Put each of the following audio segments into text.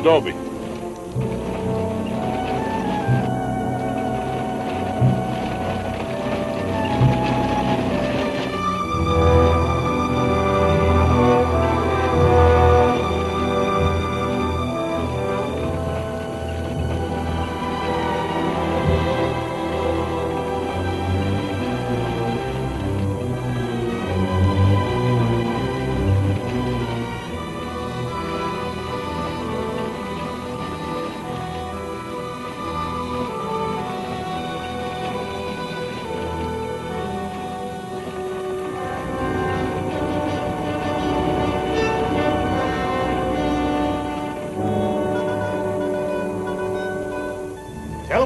adobe.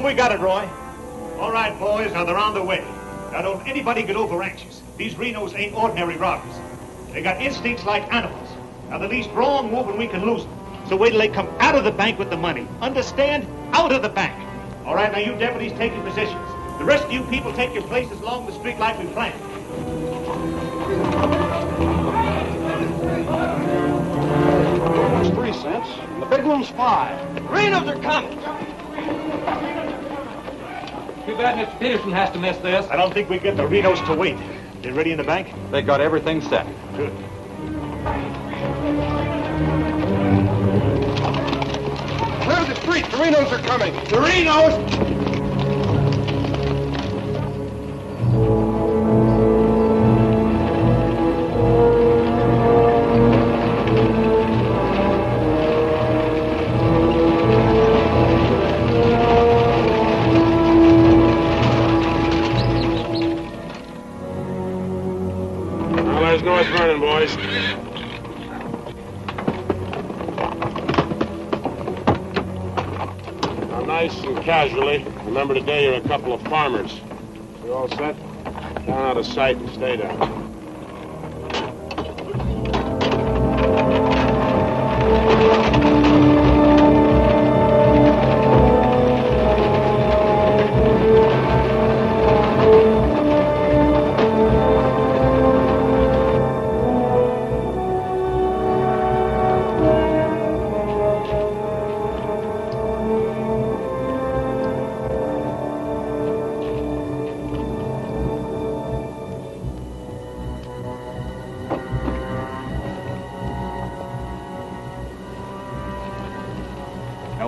We got it, Roy. All right, boys, now they're on the way. Now don't anybody get over anxious. These Renos ain't ordinary robbers. They got instincts like animals. Now the least wrong move and we can lose them. So wait till they come out of the bank with the money. Understand? Out of the bank. All right, now you deputies take your positions. The rest of you people take your places along the street like we planned. It's 3 cents. The big one's 5. Renos are coming. Too bad Mr. Peterson has to miss this. I don't think we get the Renos to wait. They ready in the bank? They got everything set. Good. Clear the street. The Renos are coming. The Renos! North Vernon, boys. Now, nice and casually, remember today you're a couple of farmers. You all set? Down out of sight and stay down.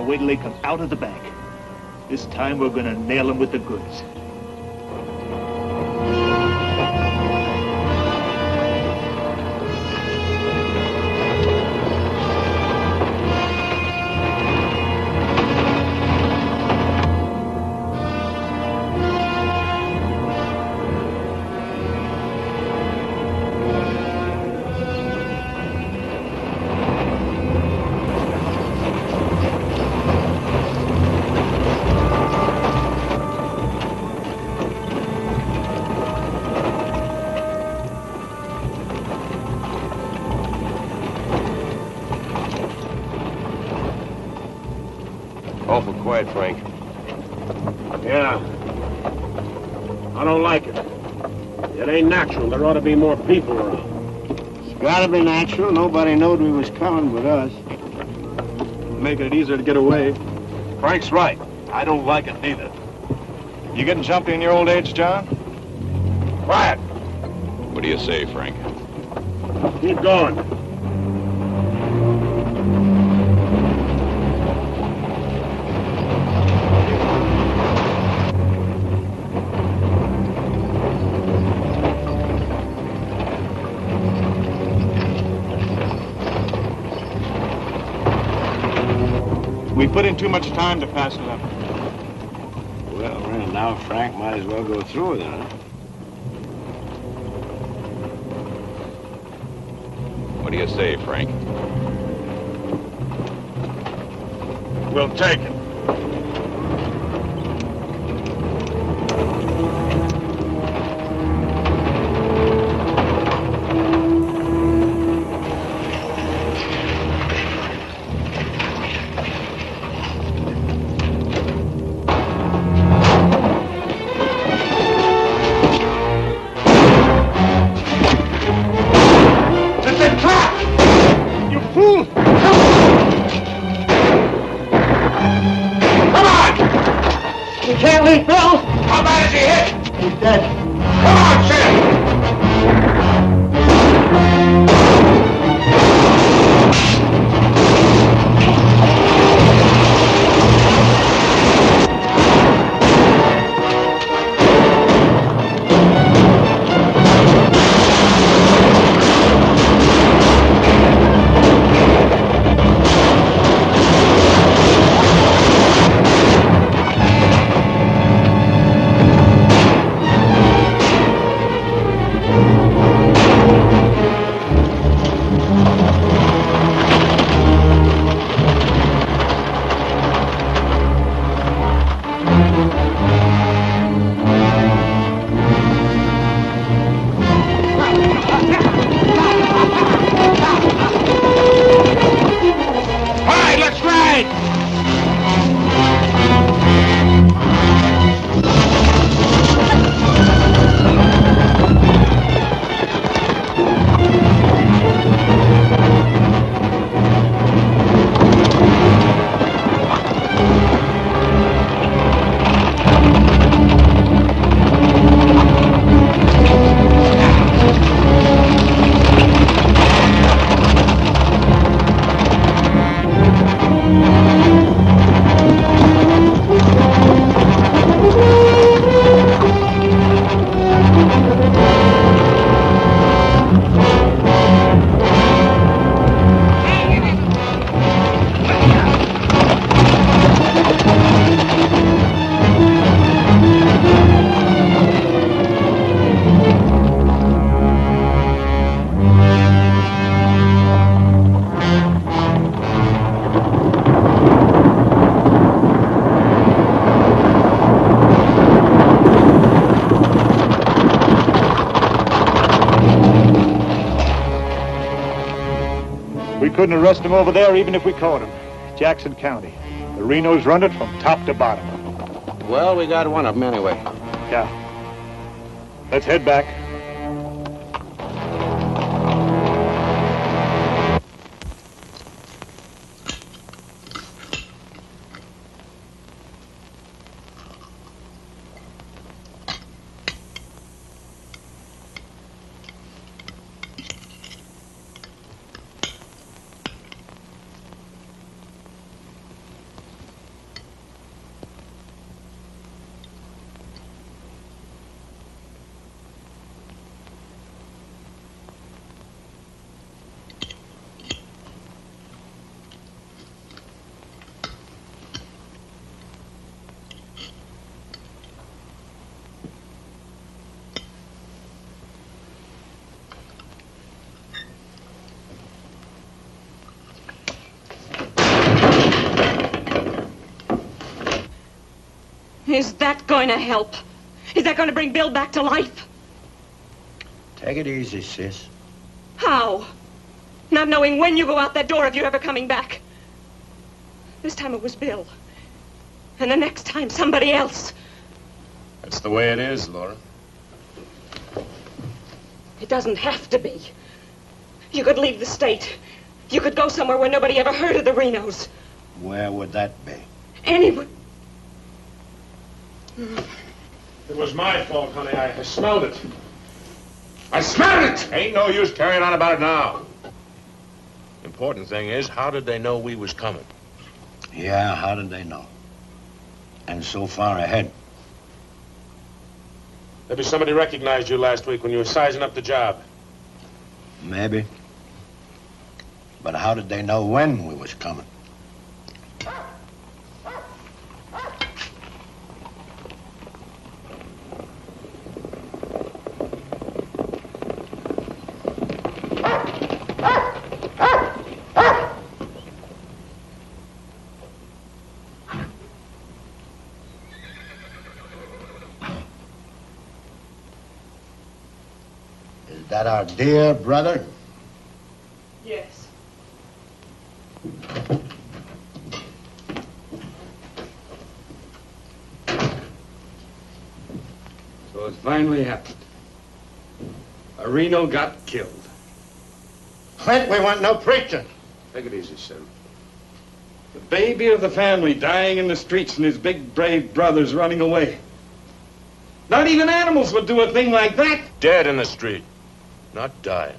Wait till they come out of the bank. This time we're gonna nail them with the goods. Awful quiet, Frank. Yeah. I don't like it. It ain't natural. There ought to be more people around. It's gotta be natural. Nobody knowed we was coming but us. Making it easier to get away. Frank's right. I don't like it neither. You getting jumpy in your old age, John? Quiet. What do you say, Frank? Keep going. We put in too much time to pass it up. Well, now Frank might as well go through with it, huh? What do you say, Frank? We'll take it. Hey, Bill! How bad is he hit? He's dead. Come on, Sid! Couldn't arrest him over there even if we caught him. Jackson County. The Renos run it from top to bottom. Well, we got one of them anyway. Yeah. Let's head back. Is that going to help? Is that going to bring Bill back to life? Take it easy, sis. How? Not knowing when you go out that door if you're ever coming back. This time it was Bill. And the next time, somebody else. That's the way it is, Laura. It doesn't have to be. You could leave the state. You could go somewhere where nobody ever heard of the Renos. Where would that be? Anywhere. It was my fault, honey. I smelled it. I smelled it! Ain't no use carrying on about it now. Important thing is, how did they know we was coming? Yeah, how did they know? And so far ahead. Maybe somebody recognized you last week when you were sizing up the job. Maybe. But how did they know when we was coming? Is that our dear brother? Yes. So it finally happened. A Reno got killed. Clint, we want no preaching. Take it easy, Sim. The baby of the family dying in the streets and his big, brave brothers running away. Not even animals would do a thing like that. Dead in the street, not dying.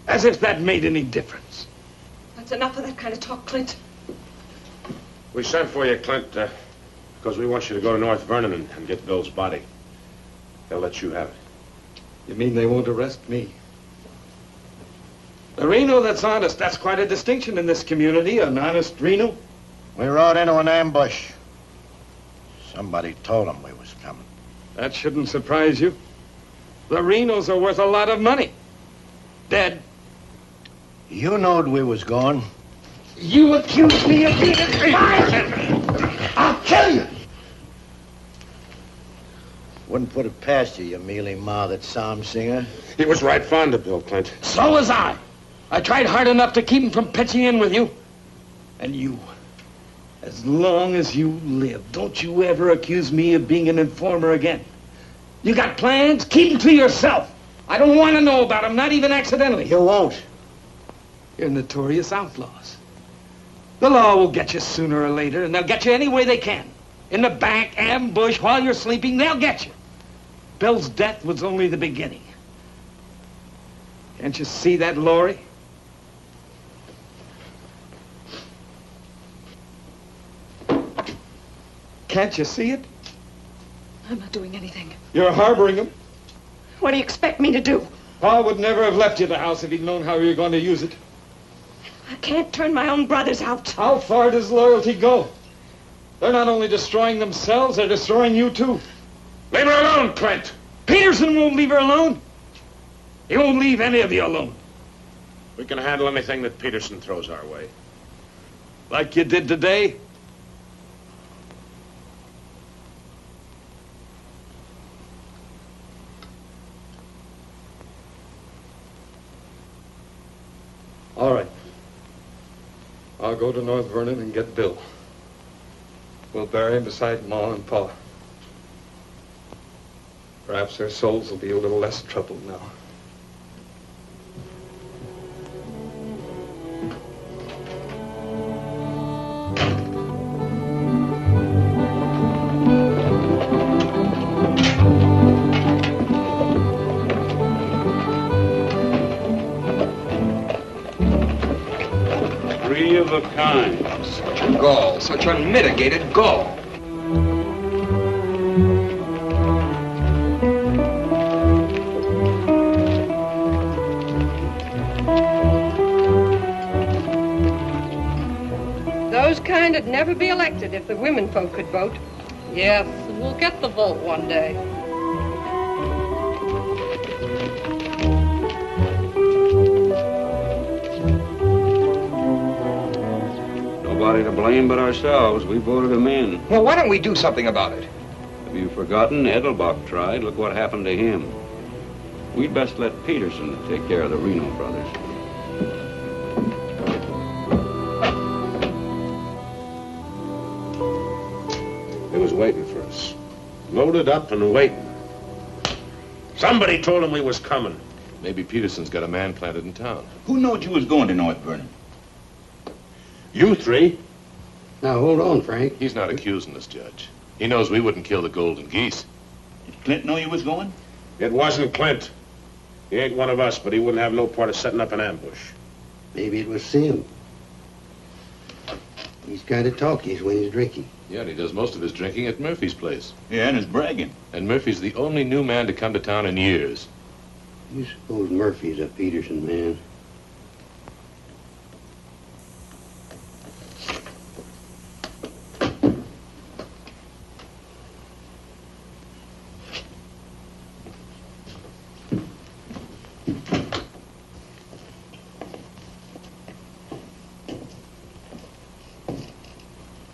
As if that made any difference. That's enough of that kind of talk, Clint. We sent for you, Clint, because we want you to go to North Vernon and get Bill's body. They'll let you have it. You mean they won't arrest me? A Reno that's honest, that's quite a distinction in this community, an honest Reno. We rode into an ambush. Somebody told them we was coming. That shouldn't surprise you. The Renos are worth a lot of money. Dead. You knowed we was going. You accuse me of being a liar! I'll kill you! Wouldn't put it past you, you mealy-mouthed psalm singer. He was right fond of Bill, Clint. So was I. I tried hard enough to keep him from pitching in with you. And you, as long as you live, don't you ever accuse me of being an informer again. You got plans? Keep them to yourself. I don't want to know about them, not even accidentally. You won't. You're notorious outlaws. The law will get you sooner or later, and they'll get you any way they can. In the back, ambush, while you're sleeping, they'll get you. Bill's death was only the beginning. Can't you see that, Laurie? Can't you see it? I'm not doing anything. You're harboring him. What do you expect me to do? Pa would never have left you the house if he'd known how you were going to use it. I can't turn my own brothers out. How far does loyalty go? They're not only destroying themselves, they're destroying you too. Leave her alone, Clint! Peterson won't leave her alone. He won't leave any of you alone. We can handle anything that Peterson throws our way. Like you did today? All right. I'll go to North Vernon and get Bill. We'll bury him beside Ma and Pa. Perhaps their souls will be a little less troubled now. Three of a kind. Gall, such unmitigated gall. Those kind would never be elected if the women folk could vote. Yes, we'll get the vote one day. Nobody to blame but ourselves. We voted him in. Well, why don't we do something about it? Have you forgotten? Edelbach tried. Look what happened to him. We'd best let Peterson take care of the Reno brothers. He was waiting for us. Loaded up and waiting. Somebody told him we was coming. Maybe Peterson's got a man planted in town. Who knowed you was going to North Vernon? You three? Now, hold on, Frank. He's not accusing us, Judge. He knows we wouldn't kill the golden geese. Did Clint know you was going? It wasn't Clint. He ain't one of us, but he wouldn't have no part of setting up an ambush. Maybe it was Sim. He's kind of talky when he's drinking. Yeah, and he does most of his drinking at Murphy's place. Yeah, and his bragging. And Murphy's the only new man to come to town in years. You suppose Murphy's a Peterson man?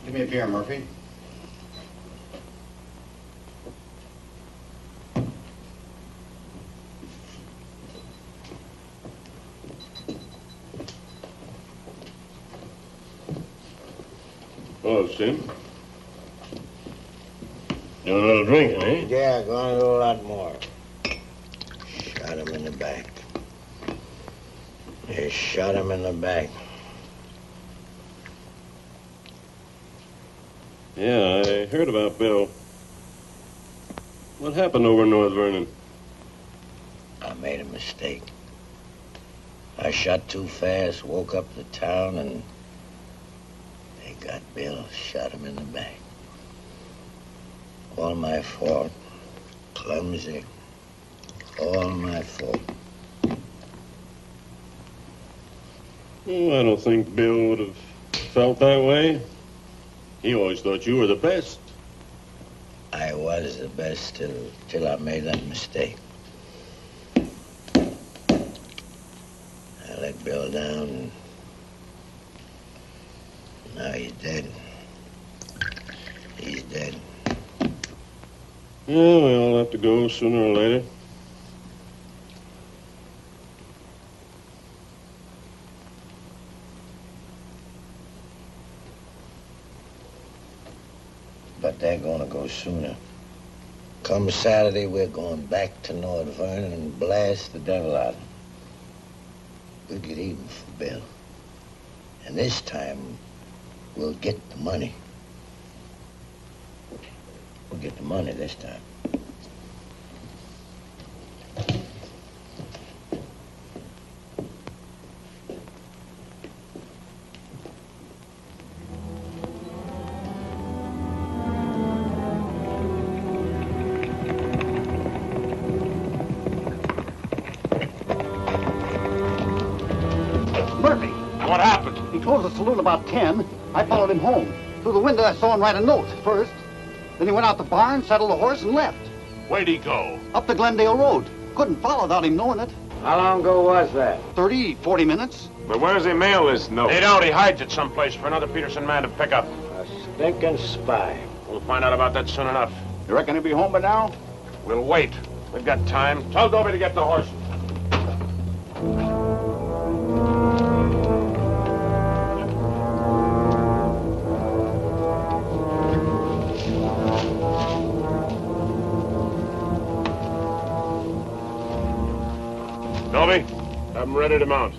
Give me a beer, Murphy. Oh, Sim. Doing a little drinking, eh? Yeah, going to do a lot more. Shot him in the back. They shot him in the back. Yeah, I heard about Bill. What happened over in North Vernon? I made a mistake. I shot too fast, woke up the town, and they got Bill, shot him in the back. All my fault. Clumsy. All my fault. Oh, I don't think Bill would have felt that way. He always thought you were the best. I was the best till I made that mistake. I let Bill down, and now he's dead. He's dead. Yeah, we all have to go sooner or later. But they're gonna go sooner. Come Saturday, we're going back to North Vernon and blast the devil out of them. We'll get even for Bill. And this time, we'll get the money. We'll get the money this time. What happened? He closed the saloon about 10. I followed him home. Through the window, I saw him write a note first. Then he went out the barn, saddled a horse, and left. Where'd he go? Up the Glendale Road. Couldn't follow without him knowing it. How long ago was that? 30, 40 minutes. But where does he mail this note? They don't. He hides it someplace for another Peterson man to pick up. A stinking spy. We'll find out about that soon enough. You reckon he'll be home by now? We'll wait. We've got time. Tell Dobie to get the horse. Dobie, have him ready to mount.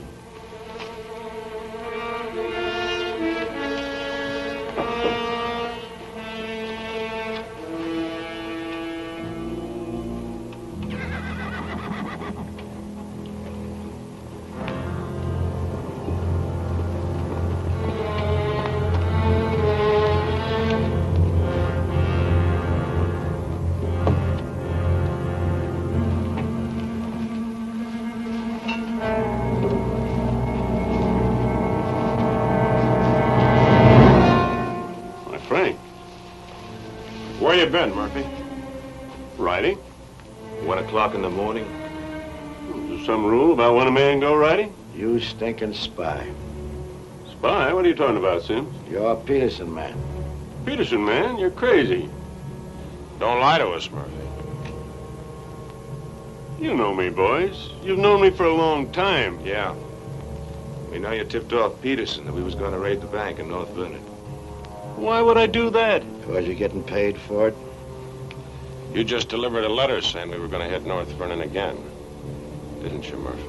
Where you been, Murphy? Riding? 1 o'clock in the morning. Is there some rule about when a man go riding? You stinking spy. Spy? What are you talking about, Sims? You're a Peterson man. Peterson, man? You're crazy. Don't lie to us, Murphy. You know me, boys. You've known me for a long time. Yeah. We know you tipped off Peterson that we was going to raid the bank in North Vernon. Why would I do that? Because you're getting paid for it? You just delivered a letter saying we were going to hit North Vernon again. Didn't you, Murphy?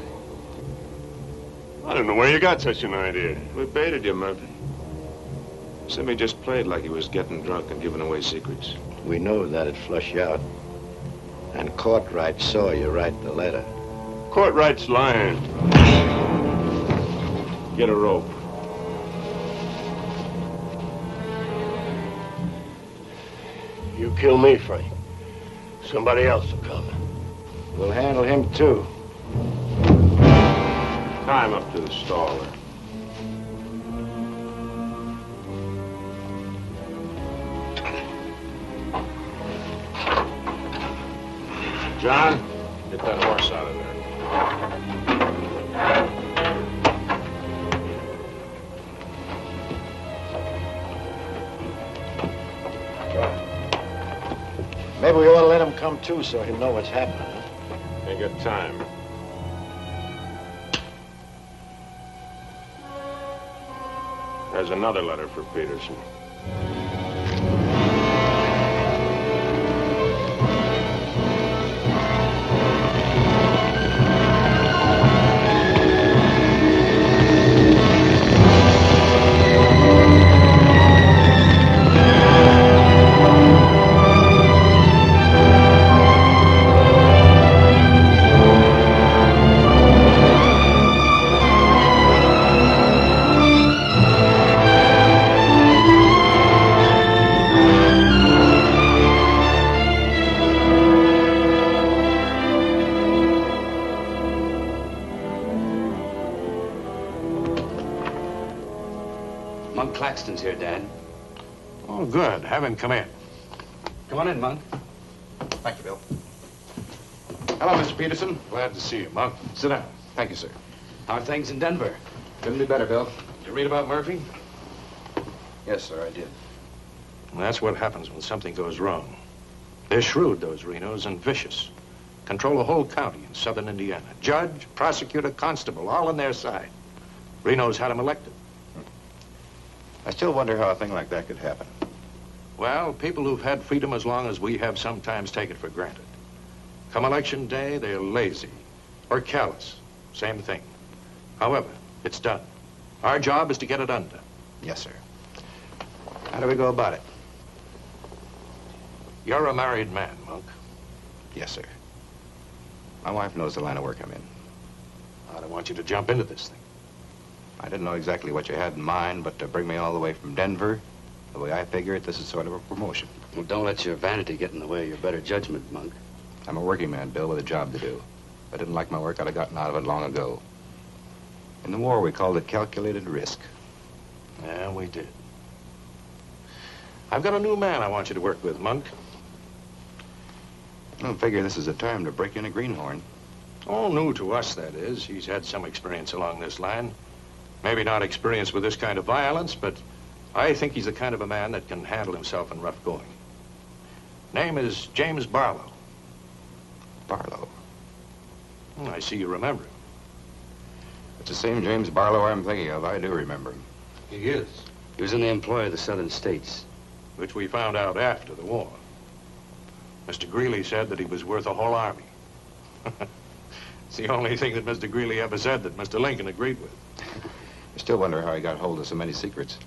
I don't know where you got such an idea. We baited you, Murphy. Simmy just played like he was getting drunk and giving away secrets. We know that'd flush you out. And Courtright saw you write the letter. Courtright's lying. Get a rope. You kill me, Frank. Somebody else will come. We'll handle him, too. Tie him up to the stall there. John, get that horse out of there. Maybe we ought to let him come, too, so he'll know what's happening, huh? Ain't got time. There's another letter for Peterson. Claxton's here, Dad. Oh, good. Have him come in. Come on in, Monk. Thank you, Bill. Hello, Mr. Peterson. Glad to see you, Monk. Sit down. Thank you, sir. How are things in Denver? Couldn't be better, Bill. Did you read about Murphy? Yes, sir, I did. Well, that's what happens when something goes wrong. They're shrewd, those Renos, and vicious. Control a whole county in southern Indiana. Judge, prosecutor, constable, all on their side. Reno's had him elected. I still wonder how a thing like that could happen. Well, people who've had freedom as long as we have sometimes take it for granted. Come election day, they're lazy or callous. Same thing. However, it's done. Our job is to get it undone. Yes, sir. How do we go about it? You're a married man, Monk. Yes, sir. My wife knows the line of work I'm in. I don't want you to jump into this thing. I didn't know exactly what you had in mind, but to bring me all the way from Denver, the way I figure it, this is sort of a promotion. Well, don't let your vanity get in the way of your better judgment, Monk. I'm a working man, Bill, with a job to do. If I didn't like my work, I'd have gotten out of it long ago. In the war, we called it calculated risk. Yeah, we did. I've got a new man I want you to work with, Monk. I don't figure this is a time to break in a greenhorn. All new to us, that is. He's had some experience along this line. Maybe not experience with this kind of violence, but I think he's the kind of a man that can handle himself in rough going. Name is James Barlow. Barlow? I see you remember him. It's the same James Barlow I'm thinking of. I do remember him. He is. He was in the employ of the southern states. Which we found out after the war. Mr. Greeley said that he was worth a whole army. It's the only thing that Mr. Greeley ever said that Mr. Lincoln agreed with. I still wonder how he got hold of so many secrets.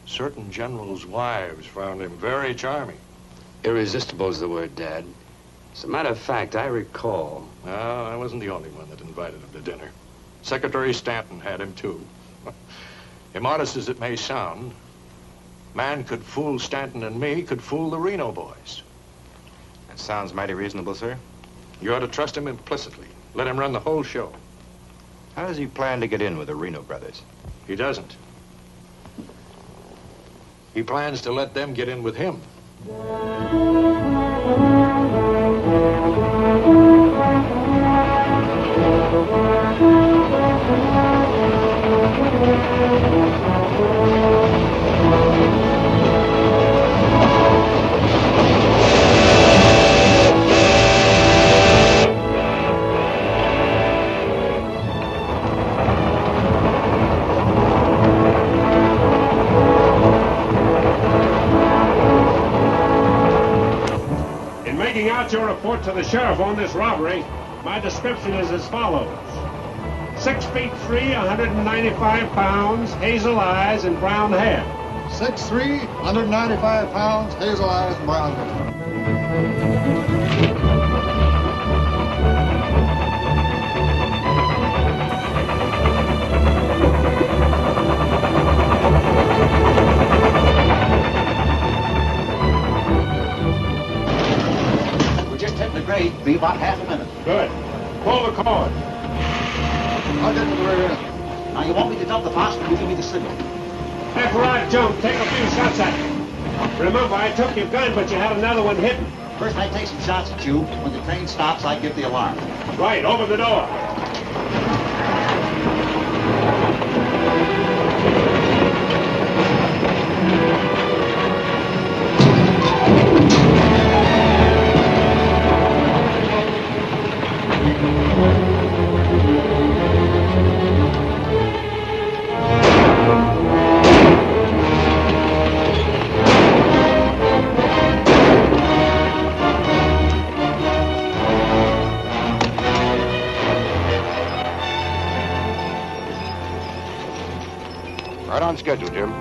Certain generals' wives found him very charming. Irresistible is the word, Dad. As a matter of fact, I recall... No, I wasn't the only one that invited him to dinner. Secretary Stanton had him, too. Immodest as it may sound, man could fool Stanton and me, could fool the Reno boys. That sounds mighty reasonable, sir. You ought to trust him implicitly. Let him run the whole show. How does he plan to get in with the Reno Brothers? He doesn't. He plans to let them get in with him. Your report to the sheriff on this robbery, my description is as follows. 6 feet 3, 195 pounds, hazel eyes, and brown hair. 6'3", 195 pounds, hazel eyes, and brown hair. Grade, be about half a minute. Good. Pull the cord. I'll get to the rear end. Now, you want me to dump the phosphorus? You give me the signal. After I jump, take a few shots at it. Remember, I took your gun, but you had another one hidden. First, I take some shots at you. When the train stops, I give the alarm. Right, open the door. Right on schedule, Jim.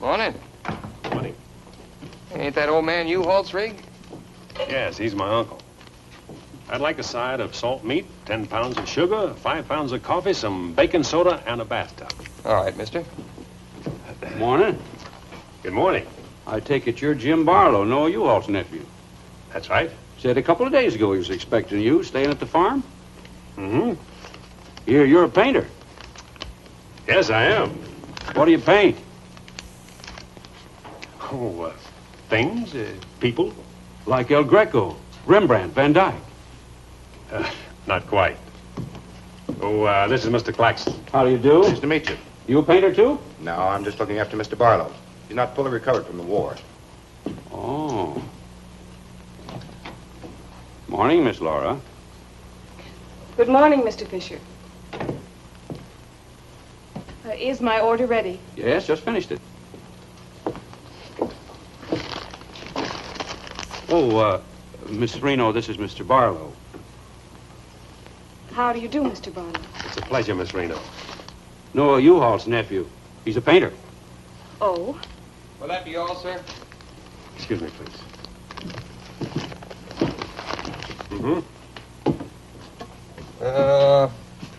Morning. Morning. Ain't that old man U-Haul's rig? Yes, he's my uncle. I'd like a side of salt meat, 10 pounds of sugar, 5 pounds of coffee, some baking soda, and a bathtub. All right, mister. Morning. Good morning. I take it you're Jim Barlow, Noah U-Haul's nephew. That's right. Said a couple of days ago he was expecting you, staying at the farm. Mm-hmm. You're a painter. Yes, I am. What do you paint? Oh, things, people. Like El Greco, Rembrandt, Van Dyke. Not quite. Oh, this is Mr. Claxton. How do you do? Nice to meet you. You a painter, too? No, I'm just looking after Mr. Barlow. He's not fully recovered from the war. Oh. Morning, Miss Laura. Good morning, Mr. Fisher. Is my order ready? Yes, just finished it. Oh, Miss Reno, this is Mr. Barlow. How do you do, Mr. Barlow? It's a pleasure, Miss Reno. Noah U-Haul's nephew. He's a painter. Oh? Will that be all, sir? Excuse me, please. Mm-hmm.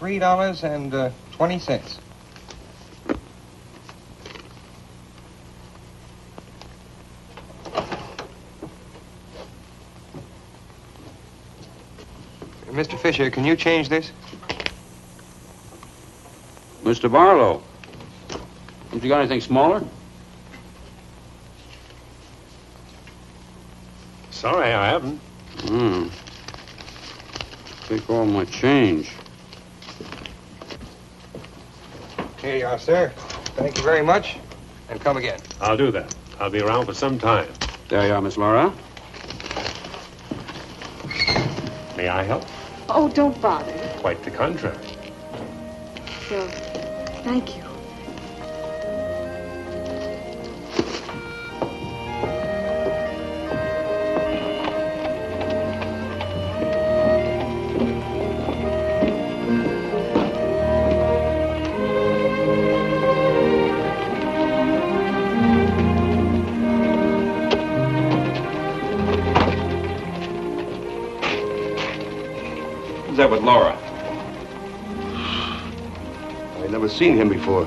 $3.20. Mr. Fisher, can you change this? Mr. Barlow. Haven't you got anything smaller? Sorry, I haven't. Take all my change. Here you are, sir. Thank you very much. And come again. I'll do that. I'll be around for some time. There you are, Miss Laura. May I help? Oh, don't bother. Quite the contrary. So, thank you. Who's that with Laura? I've never seen him before.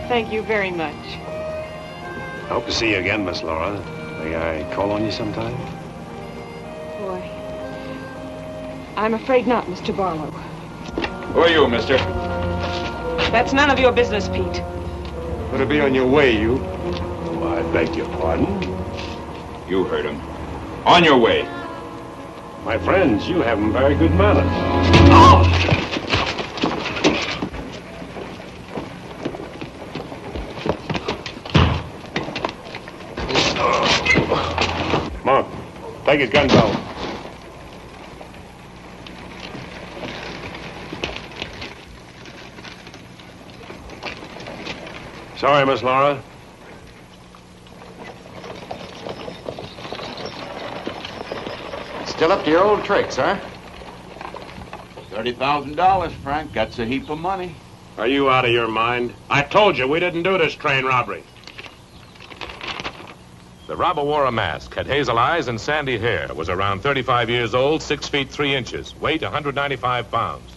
Thank you very much. Hope to see you again, Miss Laura. May I call on you sometime? Boy, I'm afraid not, Mr. Barlow. Who are you, mister? That's none of your business, Pete. Better be on your way, you. Oh, I beg your pardon. You heard him. On your way. My friends, you have very good manners. Come on. Take his gun belt. Sorry, Miss Laura. Still up to your old tricks, huh? $30,000, Frank. That's a heap of money. Are you out of your mind? I told you we didn't do this train robbery. The robber wore a mask, had hazel eyes and sandy hair, was around 35 years old, 6 feet 3 inches, weight 195 pounds.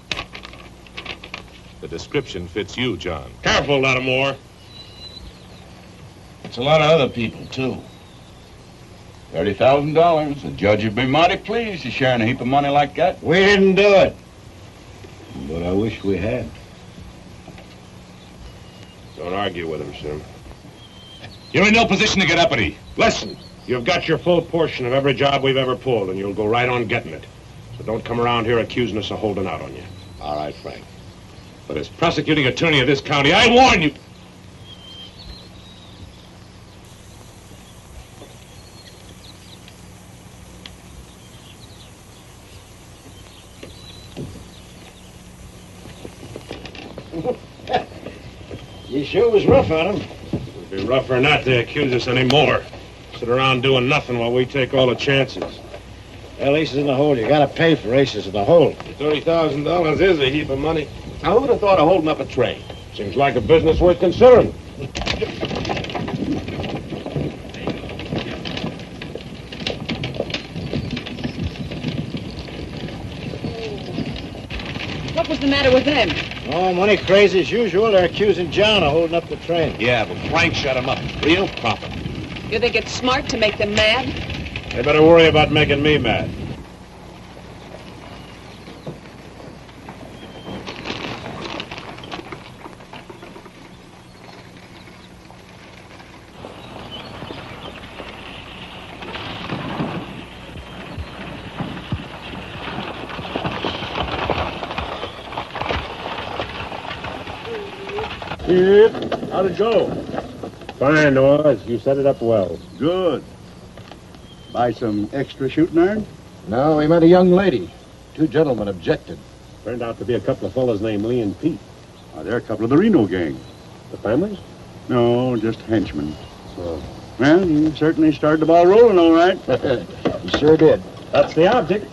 The description fits you, John. Careful, Lattimore. It's a lot of other people, too. $30,000. The judge would be mighty pleased to sharing a heap of money like that. We didn't do it. But I wish we had. Don't argue with him, Sim. You're in no position to get uppity. Listen, you've got your full portion of every job we've ever pulled, and you'll go right on getting it. So don't come around here accusing us of holding out on you. All right, Frank. But as prosecuting attorney of this county, I warn you. You sure was rough on him. It'd be rougher not to accuse us anymore. Sit around doing nothing while we take all the chances. Well, aces in the hole. You gotta pay for aces in the hole. $30,000 is a heap of money. Now, who'd have thought of holding up a train? Seems like a business worth considering. What was the matter with them? Oh, money crazy as usual. They're accusing John of holding up the train. Yeah, but Frank shut him up. Real proper. You think it's smart to make them mad? They better worry about making me mad. How'd it go? Fine, Oz. You set it up well. Good. Buy some extra shooting iron? No, we met a young lady. Two gentlemen objected. Turned out to be a couple of fellas named Lee and Pete. They're a couple of the Reno gang. The families? No, just henchmen. So, well, you certainly started the ball rolling, all right. You sure did. That's the object.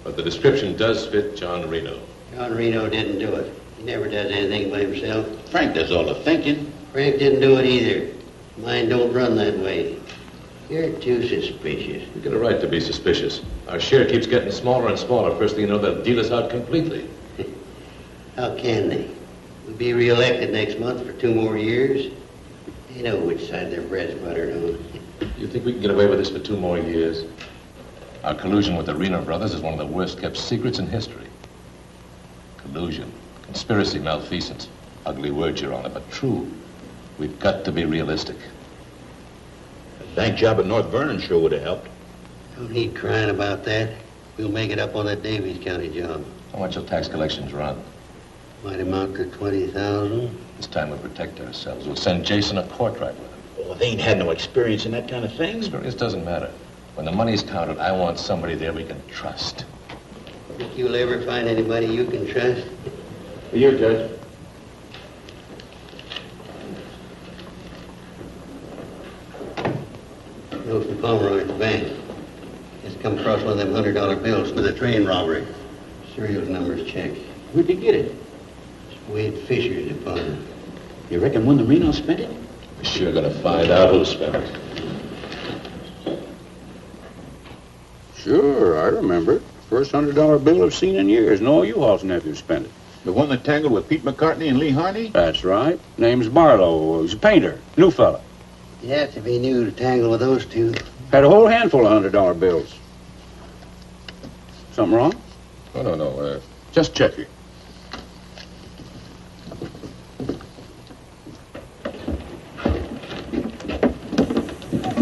But the description does fit John Reno. John Reno didn't do it. He never does anything by himself. Frank does all the thinking. Frank didn't do it either. Mine don't run that way. You're too suspicious. You get a right to be suspicious. Our share keeps getting smaller and smaller. First thing you know, they'll deal us out completely. How can they? We'll be re-elected next month for 2 more years. They know which side their bread's buttered on. You think we can get away with this for 2 more years? Our collusion with the Reno Brothers is one of the worst kept secrets in history. Collusion, conspiracy, malfeasance. Ugly words, Your Honor, but true. We've got to be realistic. The bank job at North Vernon sure would have helped. Don't need crying about that. We'll make it up on that Davies County job. How much will tax collections run? Might amount to 20,000. This time we'll protect ourselves. We'll send Jason a Courtright with him. Oh, they ain't had no experience in that kind of thing. Experience doesn't matter. When the money's counted, I want somebody there we can trust. Think you'll ever find anybody you can trust? You, Judge. Note from Pomeroy at the bank. Just come across one of them $100 bills with a train robbery. Serial numbers checked. Where'd you get it? Wade Fisher's deposit. You reckon one of the Reno spent it? We're sure gonna find out who spent it. Sure, I remember it. First $100 bill I've seen in years. No, U-Haul's nephew spent it. The one that tangled with Pete McCartney and Lee Harney? That's right. Name's Barlow. He's a painter. New fella. You have to be new to tangle with those two. Had a whole handful of $100 bills. Something wrong? Oh, no. Just checking.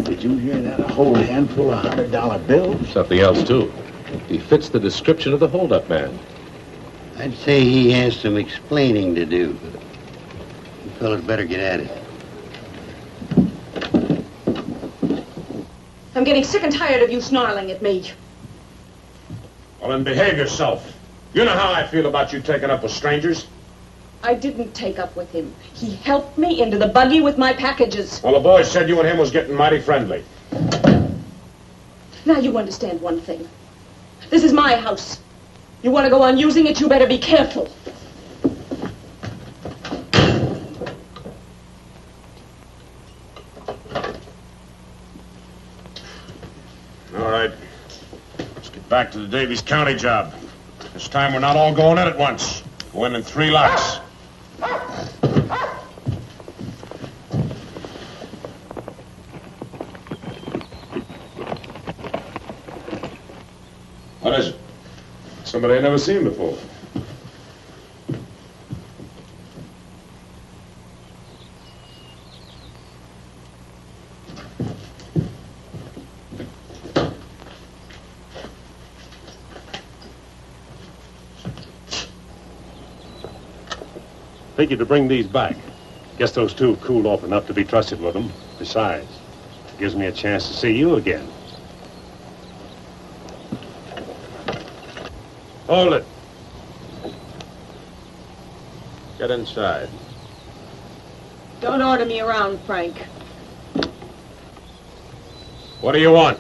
Did you hear that? A whole handful of $100 bills? Something else, too. He fits the description of the holdup man. I'd say he has some explaining to do. You fellas better get at it. I'm getting sick and tired of you snarling at me. Well, then behave yourself. You know how I feel about you taking up with strangers. I didn't take up with him. He helped me into the buggy with my packages. Well, the boys said you and him was getting mighty friendly. Now you understand one thing. This is my house. You want to go on using it, you better be careful. All right. Let's get back to the Davies County job. This time we're not all going in at once. Go in 3 lots. What is it? Somebody I never seen before. Figured to bring these back. Guess those two have cooled off enough to be trusted with them. Besides, it gives me a chance to see you again. Hold it. Get inside. Don't order me around, Frank. What do you want?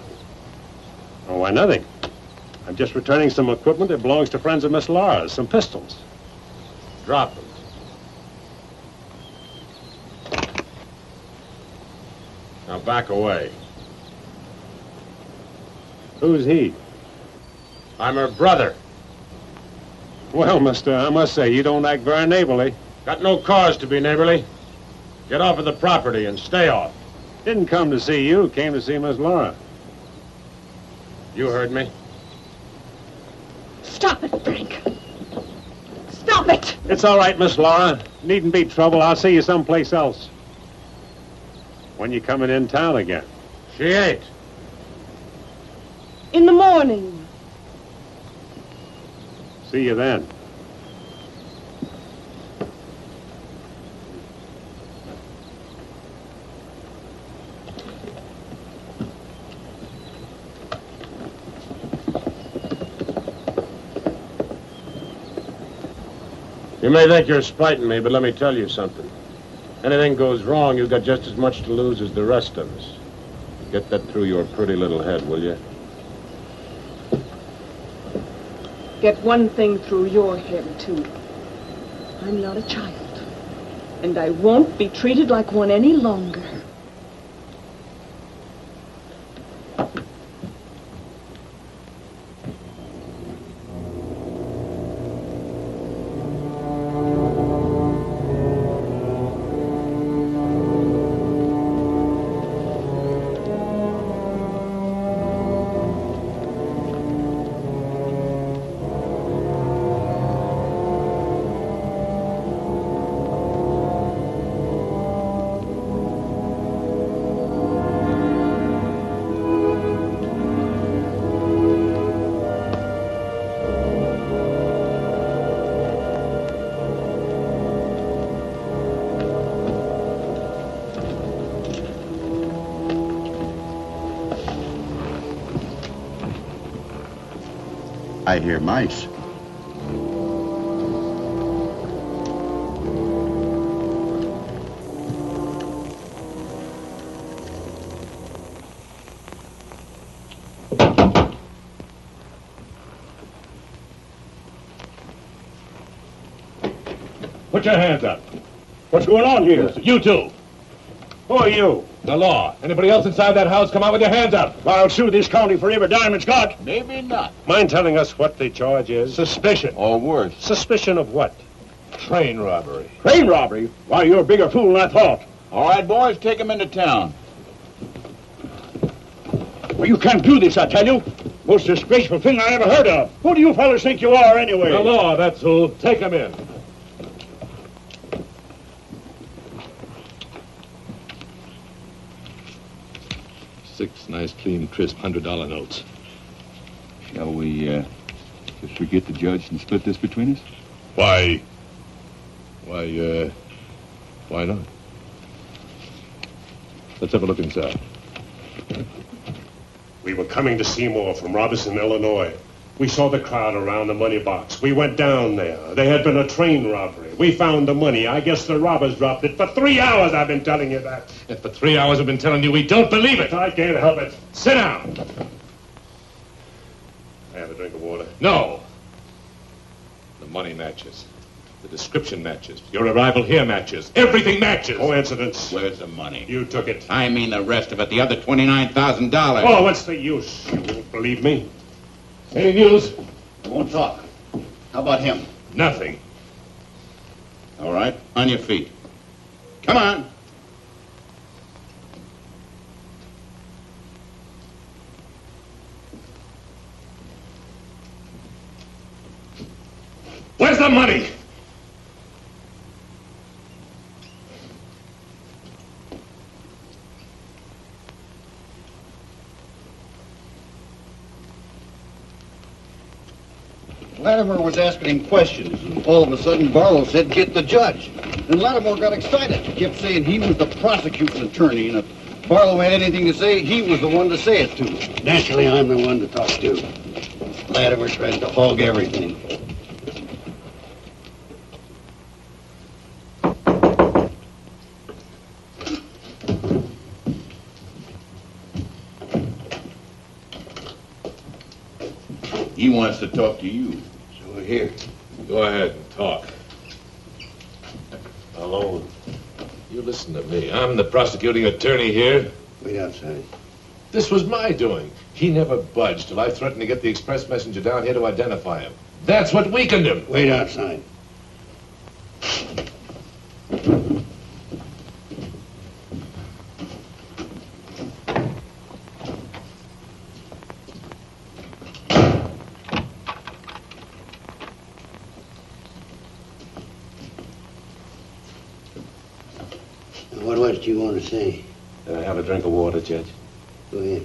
Oh, why, nothing. I'm just returning some equipment that belongs to friends of Miss Laura's, some pistols. Drop them. Now back away. Who's he? I'm her brother. Well, mister, I must say, you don't act very neighborly. Got no cause to be neighborly. Get off of the property and stay off. Didn't come to see you, came to see Miss Laura. You heard me. Stop it, Frank. Stop it! It's all right, Miss Laura. Needn't be trouble. I'll see you someplace else. When you coming in town again? She ain't. In the morning. See you then. You may think you're spiting me, but let me tell you something. Anything goes wrong, you've got just as much to lose as the rest of us. Get that through your pretty little head, will you? Get one thing through your head, too. I'm not a child, and I won't be treated like one any longer. I hear mice. Put your hands up. What's going on here? You two. Who are you? The law. Anybody else inside that house, come out with your hands up. I'll sue this county for every dime it's got. Maybe not. Mind telling us what the charge is? Suspicion. Or worse. Suspicion of what? Train robbery. Train robbery? Why, you're a bigger fool than I thought. All right, boys, take him into town. Well, you can't do this, I tell you. Most disgraceful thing I ever heard of. Who do you fellas think you are, anyway? The law, that's who. Take him in. Six nice, clean, crisp $100 notes. Shall we, just forget the judge and split this between us? Why not? Let's have a look inside. We were coming to Seymour from Robertson, Illinois. We saw the crowd around the money box. We went down there. There had been a train robbery. We found the money. I guess the robbers dropped it. For 3 hours I've been telling you that. If for 3 hours I've been telling you we don't believe it. I can't help it. Sit down. I have a drink of water. No. The money matches. The description matches. Your arrival here matches. Everything matches. Coincidence. Where's the money? You took it. I mean the rest of it, the other $29,000. Oh, what's the use? You won't believe me. Any news? I won't talk. How about him? Nothing. All right, on your feet. Come on. Where's the money? Latimer was asking him questions, and all of a sudden Barlow said, "Get the judge." And Latimer got excited. He kept saying he was the prosecution attorney, and if Barlow had anything to say, he was the one to say it to. Naturally, I'm the one to talk to. Latimer tries to hog everything. He wants to talk to you. So we're here. Go ahead and talk. Alone. You listen to me. I'm the prosecuting attorney here. Wait outside. This was my doing. He never budged till I threatened to get the express messenger down here to identify him. That's what weakened him. Wait outside. What was it you want to say? Have a drink of water, Judge. Go ahead.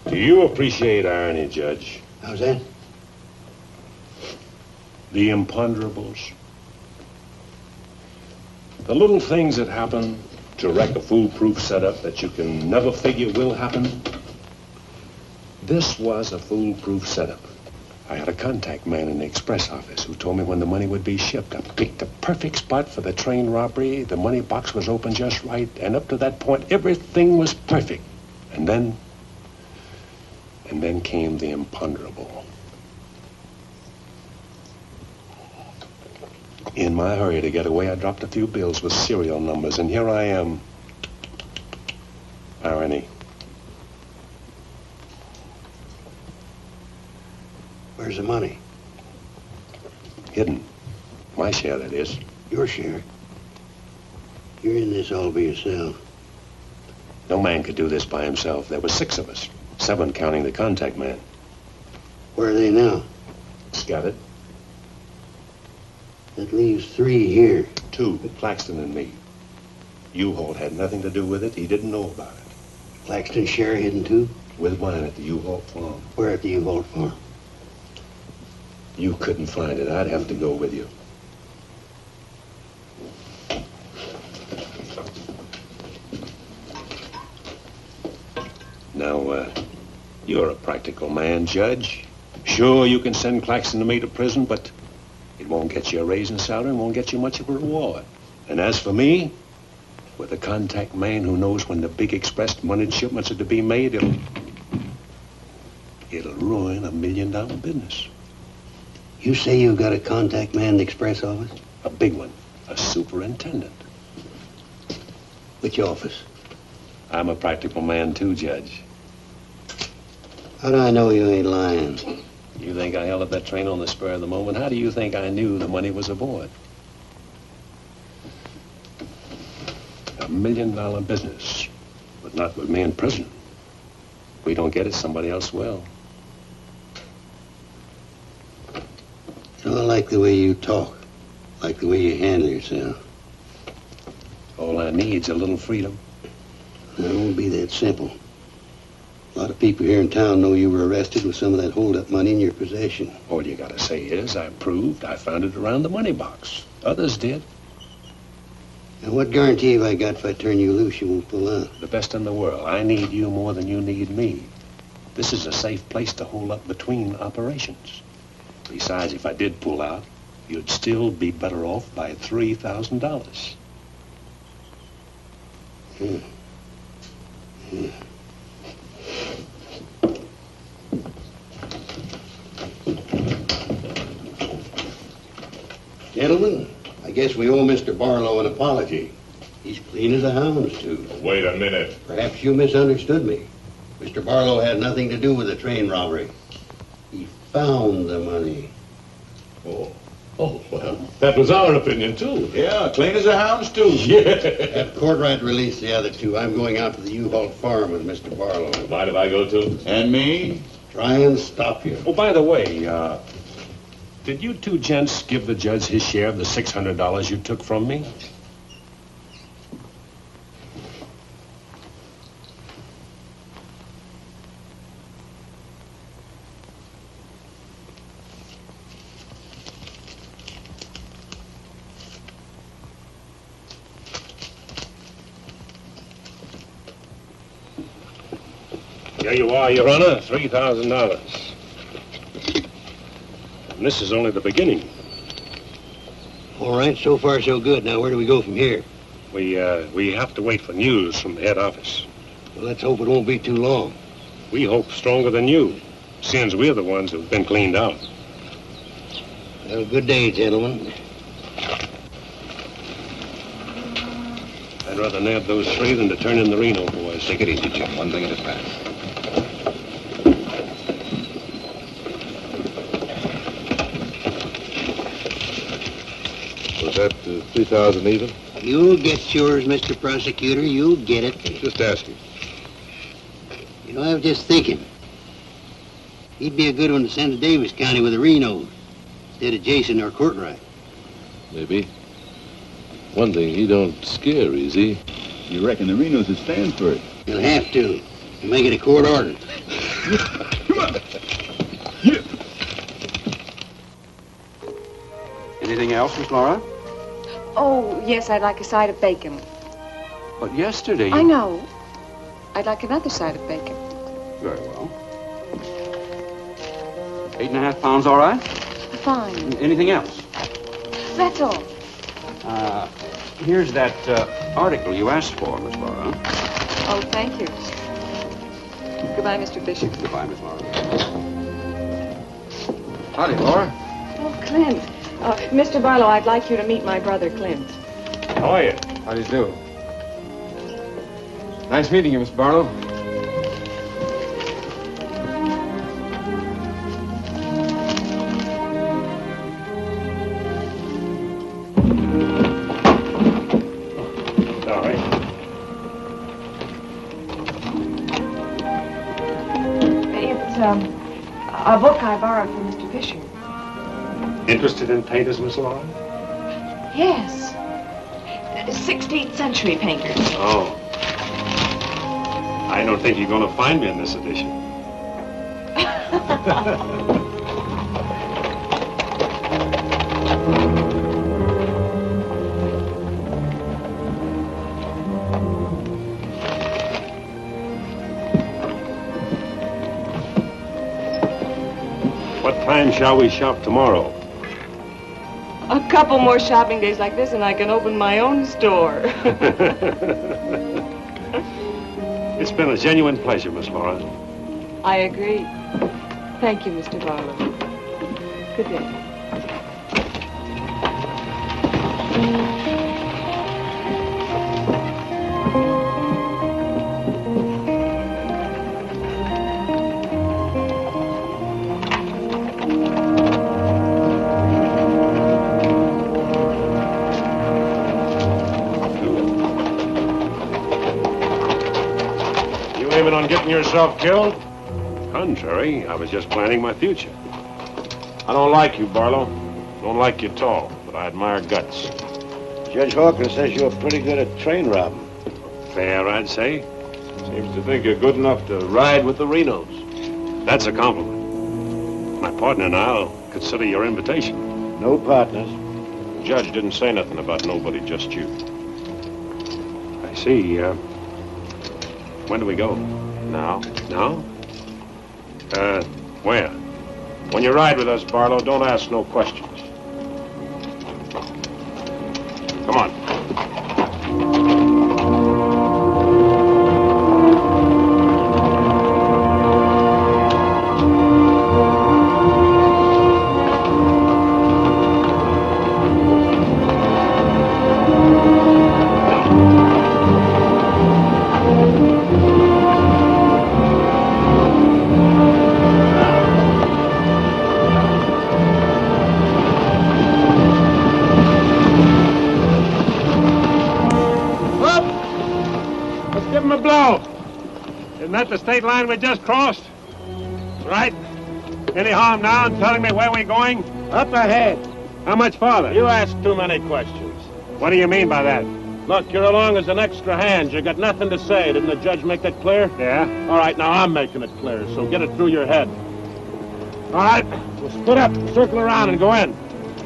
Do you appreciate irony, Judge? How's that? The imponderables. The little things that happen to wreck a foolproof setup that you can never figure will happen. This was a foolproof setup. I had a contact man in the express office who told me when the money would be shipped. I picked the perfect spot for the train robbery. The money box was open just right. And up to that point, everything was perfect. And then came the imponderable. In my hurry to get away, I dropped a few bills with serial numbers. And here I am. Irony. Where's the money? Hidden. My share, that is. Your share? You're in this all by yourself. No man could do this by himself. There were 6 of us. 7 counting the contact man. Where are they now? Scattered. That leaves 3 here. 2, Claxton and me. U-Haul had nothing to do with it. He didn't know about it. Claxton's share hidden too? With mine at the U-Haul farm. Where at the U-Haul farm? You couldn't find it. I'd have to go with you. Now, you're a practical man, Judge. Sure, you can send Claxton and me to prison, but it won't get you a raise in salary and won't get you much of a reward. And as for me, with a contact man who knows when the big express money shipments are to be made, it'll ruin $1 million business. You say you've got a contact man in the express office? A big one. A superintendent. Which office? I'm a practical man too, Judge. How do I know you ain't lying? You think I held up that train on the spur of the moment? How do you think I knew the money was aboard? $1 million business, but not with me in prison. If we don't get it, somebody else will. I like the way you talk, like the way you handle yourself. All I need's a little freedom. It won't be that simple. A lot of people here in town know you were arrested with some of that hold-up money in your possession. All you gotta say is, I proved I found it around the money box. Others did. And what guarantee have I got if I turn you loose, you won't pull out? The best in the world. I need you more than you need me. This is a safe place to hold up between operations. Besides, if I did pull out, you'd still be better off by $3,000. Gentlemen, I guess we owe Mr. Barlow an apology. He's clean as a hound's tooth. Wait a minute. Perhaps you misunderstood me. Mr. Barlow had nothing to do with the train robbery. He found the money. Oh, well, that was our opinion, too. Yeah, clean as a hound's tooth. Yeah. Have Courtright release the other 2. I'm going out to the U-Haul farm with Mr. Barlow. Mind if I go, too? And me? Try and stop you. Oh, by the way, did you 2 gents give the judge his share of the $600 you took from me? There you are, Your Honor, $3,000. And this is only the beginning. All right, so far so good. Now where do we go from here? We have to wait for news from the head office. Well, let's hope it won't be too long. We hope stronger than you, since we're the ones who've been cleaned out. Well, good day, gentlemen. I'd rather nab those three than to turn in the Reno boys. Take it easy, Jim. One thing at a time. Was that 3,000 even? You'll get yours, Mr. Prosecutor. You'll get it. Just asking. You know, I was just thinking. He'd be a good one to send to Davis County with the Renos instead of Jason or Courtright. Maybe. One thing, he don't scare, is he? You reckon the Renos will stand for it? He'll have to. He'll make it a court order. Come on. Anything else, Miss Laura? Oh, yes, I'd like a side of bacon. But yesterday you... I know. I'd like another side of bacon. Very well. 8.5 pounds, all right? Fine. Anything else? That's all. Here's that article you asked for, Miss Laura. Oh, thank you. Goodbye, Mr. Fisher. Goodbye, Miss Laura. Howdy, Laura. Oh, Clint. Mr. Barlow, I'd like you to meet my brother, Clint. How are you? How do you do? Nice meeting you, Miss Barlow. Sorry. It's a book I borrowed from Mr. Fisher. Interested in painters, Miss Laura? Yes. 16th century painters. Oh. I don't think you're going to find me in this edition. What time shall we shop tomorrow? A couple more shopping days like this and I can open my own store. It's been a genuine pleasure, Miss Laura. I agree. Thank you, Mr. Barlow. Good day. On getting yourself killed? Contrary, I was just planning my future. I don't like you, Barlow. Don't like you at all, but I admire guts. Judge Hawkins says you're pretty good at train robbing. Fair, I'd say. Seems to think you're good enough to ride with the Renos. That's a compliment. My partner and I'll consider your invitation. No partners. The judge didn't say nothing about nobody, just you. I see. When do we go? Now? Now? Where? When you ride with us, Barlow, don't ask no questions. Come on. Isn't that the state line we just crossed? Right? Any harm now in telling me where we're going? Up ahead. How much farther? You ask too many questions. What do you mean by that? Look, you're along as an extra hand. You got nothing to say. Didn't the judge make that clear? Yeah. All right, now I'm making it clear, so get it through your head. All right, we'll split up, circle around, and go in.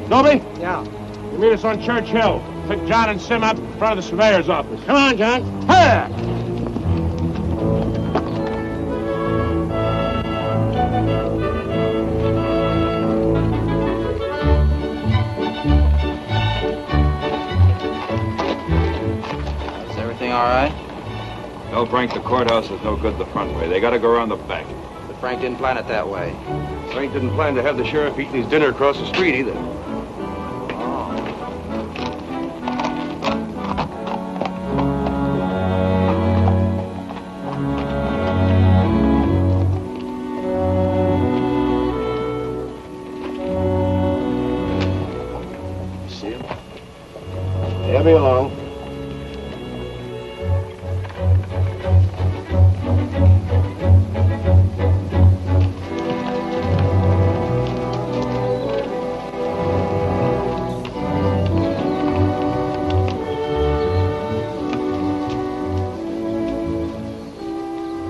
Dobie? Yeah. You meet us on Church Hill. Pick John and Sim up in front of the surveyor's office. Come on, John. Hey! tell Frank the courthouse is no good the front way. They gotta go around the back. But Frank didn't plan it that way. Frank didn't plan to have the sheriff eating his dinner across the street either. See him? Heavy along.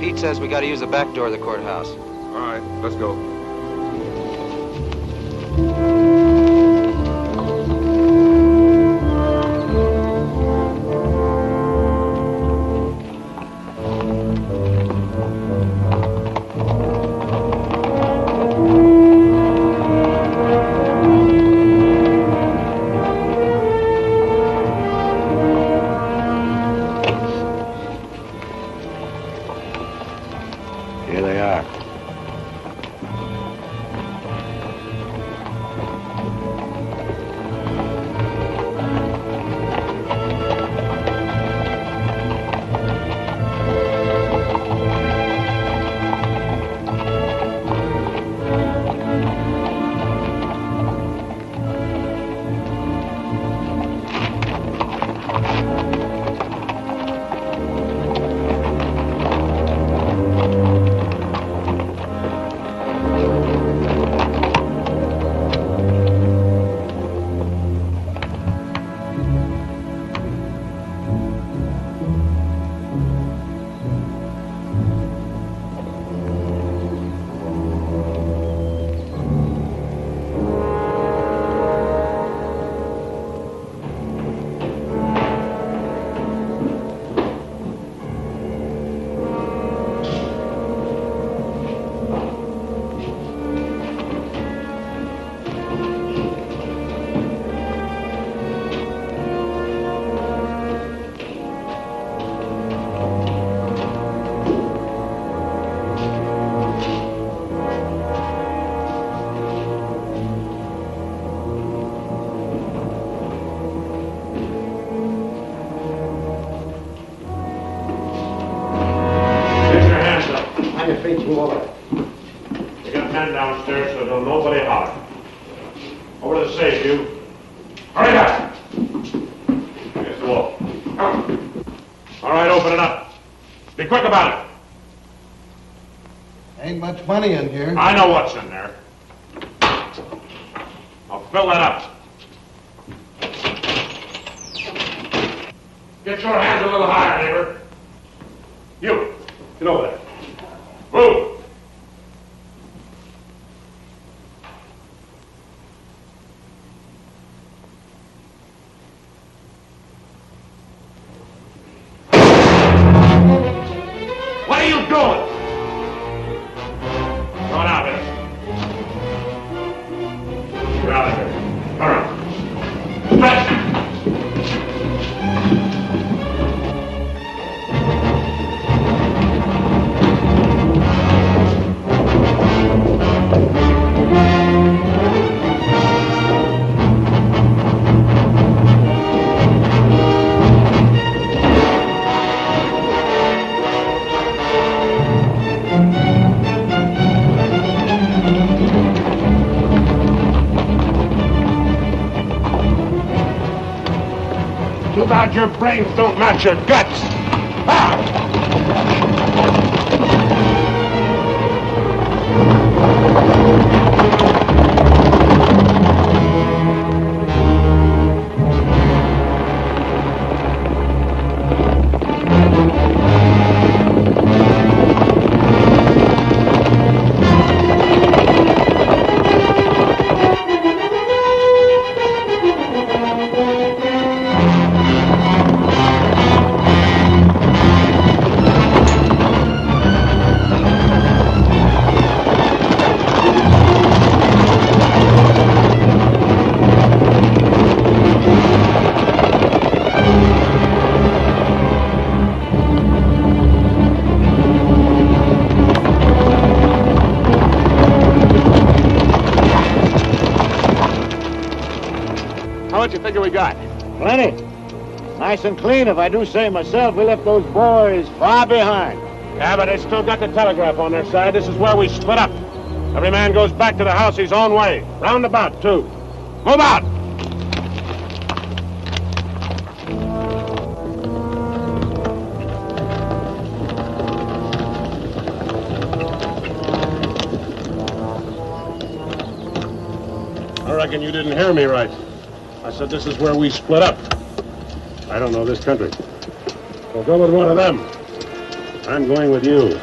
Pete says we gotta use the back door of the courthouse. All right, let's go. Here they are. You got men downstairs, so don't nobody holler. Over to the safe, you. Hurry up! Against the wall. All right, open it up. Be quick about it. Ain't much money in here. I know what's in there. I'll fill that up. Get your hands a little higher, neighbor. You, get over there. Move! What are you doing? Go on out here. Get out of here. Hurry. Stretch! Too bad your brains don't match your guts. figure we got? Plenty. Nice and clean, if I do say myself. We left those boys far behind. Yeah, but they still got the telegraph on their side. This is where we split up. Every man goes back to the house his own way. Roundabout, too. Move out! I reckon you didn't hear me right. I said this is where we split up. I don't know this country. So go with one of them. I'm going with you.